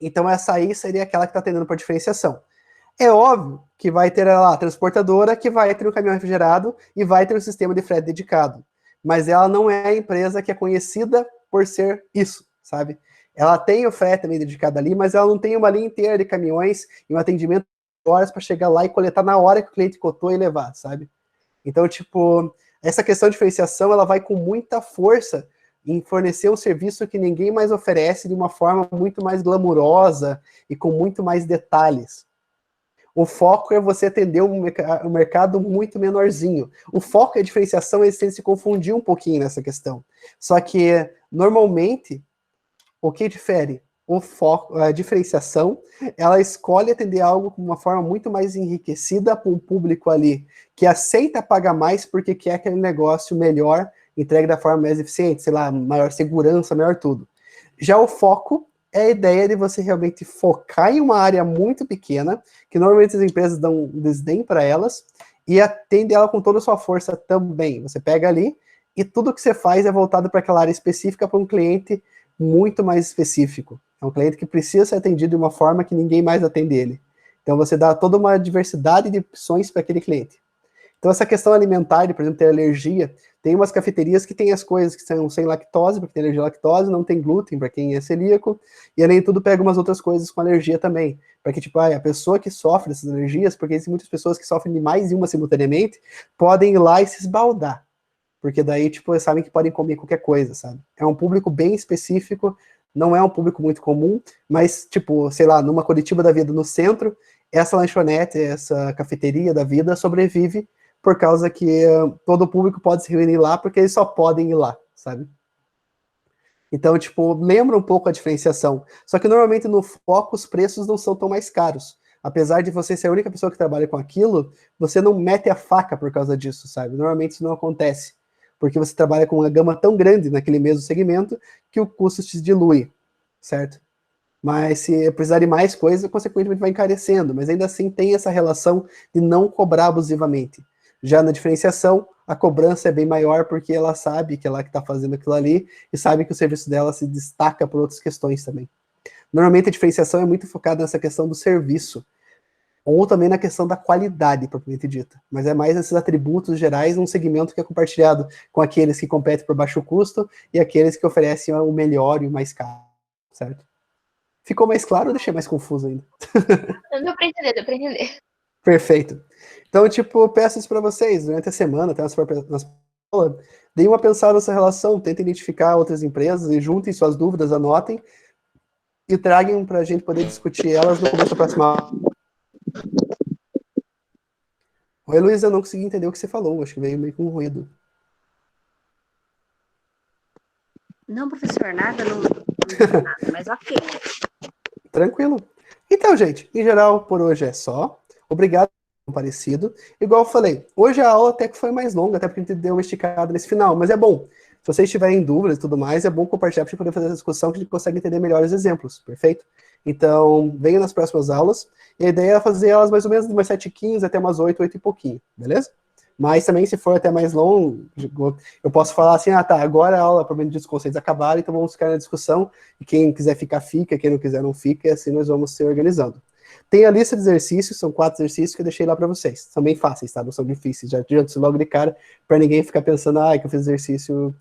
Então essa aí seria aquela que está atendendo por diferenciação. É óbvio que vai ter lá a transportadora, que vai ter o caminhão refrigerado e vai ter o sistema de frete dedicado. Mas ela não é a empresa que é conhecida por ser isso, sabe? Ela tem o frete também dedicado ali, mas ela não tem uma linha inteira de caminhões e um atendimento de horas para chegar lá e coletar na hora que o cliente cotou e levar, sabe? Então, tipo, essa questão de diferenciação, ela vai com muita força em fornecer um serviço que ninguém mais oferece de uma forma muito mais glamurosa e com muito mais detalhes. O foco é você atender um mercado muito menorzinho. O foco e a diferenciação, eles têm que se confundir um pouquinho nessa questão. Só que, normalmente, o que difere? O foco, a diferenciação, ela escolhe atender algo com uma forma muito mais enriquecida para um público ali, que aceita pagar mais porque quer aquele negócio melhor, entregue da forma mais eficiente, sei lá, maior segurança, maior tudo. Já o foco é a ideia de você realmente focar em uma área muito pequena, que normalmente as empresas dão um desdém para elas, e atende ela com toda a sua força também. Você pega ali, e tudo que você faz é voltado para aquela área específica, para um cliente muito mais específico. É um cliente que precisa ser atendido de uma forma que ninguém mais atende ele. Então você dá toda uma diversidade de opções para aquele cliente. Então essa questão alimentar, de, por exemplo, ter alergia, tem umas cafeterias que tem as coisas que são sem lactose, porque tem alergia à lactose, não tem glúten para quem é celíaco, e além de tudo pega umas outras coisas com alergia também. Para que, tipo, a pessoa que sofre dessas alergias, porque existem muitas pessoas que sofrem de mais de uma simultaneamente, podem ir lá e se esbaldar. Porque daí, tipo, eles sabem que podem comer qualquer coisa, sabe? É um público bem específico, não é um público muito comum, mas, tipo, sei lá, numa Curitiba da vida no centro, essa lanchonete, essa cafeteria da vida sobrevive por causa que todo o público pode se reunir lá, porque eles só podem ir lá, sabe? Então, tipo, lembra um pouco a diferenciação. Só que normalmente no foco os preços não são tão mais caros. Apesar de você ser a única pessoa que trabalha com aquilo, você não mete a faca por causa disso, sabe? Normalmente isso não acontece. Porque você trabalha com uma gama tão grande naquele mesmo segmento que o custo se dilui, certo? Mas se precisar de mais coisa, consequentemente vai encarecendo. Mas ainda assim tem essa relação de não cobrar abusivamente. Já na diferenciação, a cobrança é bem maior porque ela sabe que ela que está fazendo aquilo ali e sabe que o serviço dela se destaca por outras questões também. Normalmente a diferenciação é muito focada nessa questão do serviço, ou também na questão da qualidade, propriamente dita. Mas é mais esses atributos gerais num segmento que é compartilhado com aqueles que competem por baixo custo e aqueles que oferecem o melhor e o mais caro, certo? Ficou mais claro ou deixei mais confuso ainda? Deu pra entender, deu pra entender. Perfeito. Então, tipo, peço isso para vocês, durante a semana, até na aula, deem uma pensada nessa relação, tentem identificar outras empresas e juntem suas dúvidas, anotem e tragam para a gente poder discutir elas no começo da próxima aula. Oi, Luísa, eu não consegui entender o que você falou, acho que veio meio com ruído. Não, professor, nada, não nada, mas ok. Tranquilo. Então, gente, em geral, por hoje é só. Obrigado por ter comparecido. Igual eu falei, hoje a aula até que foi mais longa, até porque a gente deu uma esticada nesse final, mas é bom. Se vocês tiverem dúvidas e tudo mais, é bom compartilhar para a gente poder fazer essa discussão que a gente consegue entender melhores exemplos, perfeito? Então, venham nas próximas aulas. E a ideia é fazer elas mais ou menos de umas 7h15 até umas 8 e pouquinho, beleza? Mas também, se for até mais longo, eu posso falar assim, tá, agora a aula, provavelmente os conceitos acabaram, então vamos ficar na discussão, e quem quiser ficar, fica, quem não quiser, não fica, e assim nós vamos se organizando. Tem a lista de exercícios, são 4 exercícios que eu deixei lá para vocês. São bem fáceis, tá? Não são difíceis, já adianto logo de cara, para ninguém ficar pensando, que eu fiz exercício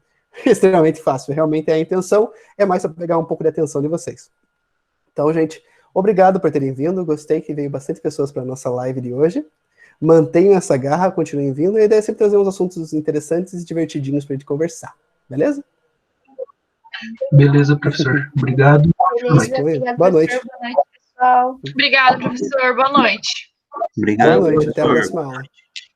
extremamente fácil. Realmente a intenção é mais para pegar um pouco de atenção de vocês. Então, gente, obrigado por terem vindo, gostei que veio bastante pessoas para a nossa live de hoje. Mantenham essa garra, continuem vindo, e a ideia é sempre trazer uns assuntos interessantes e divertidinhos para a gente conversar, beleza? Beleza, professor. Obrigado. Beleza, obrigada, Boa noite. professor. Boa noite, pessoal. Obrigada, professor. Boa noite. Obrigado, Boa noite, até a professor. próxima aula.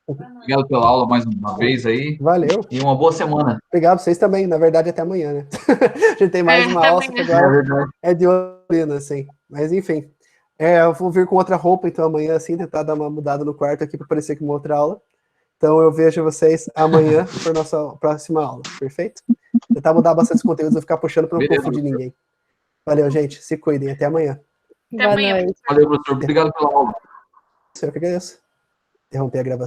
Obrigado pela aula mais uma vez aí. Valeu. E uma boa semana. Obrigado vocês também, na verdade até amanhã, né? A gente tem mais uma até aula, só que amanhã. agora verdade. é de olina, assim. Mas enfim, eu vou vir com outra roupa, então amanhã, assim, tentar dar uma mudada no quarto aqui para parecer com uma outra aula. Então eu vejo vocês amanhã para nossa próxima aula, perfeito? Tentar mudar bastante os conteúdos, não ficar puxando para não Beleza, confundir ninguém. Valeu, gente. Se cuidem. Até amanhã. Até Boa amanhã. noite. Valeu, professor. Obrigado pela aula. Eu que agradeço. Interromper a gravação.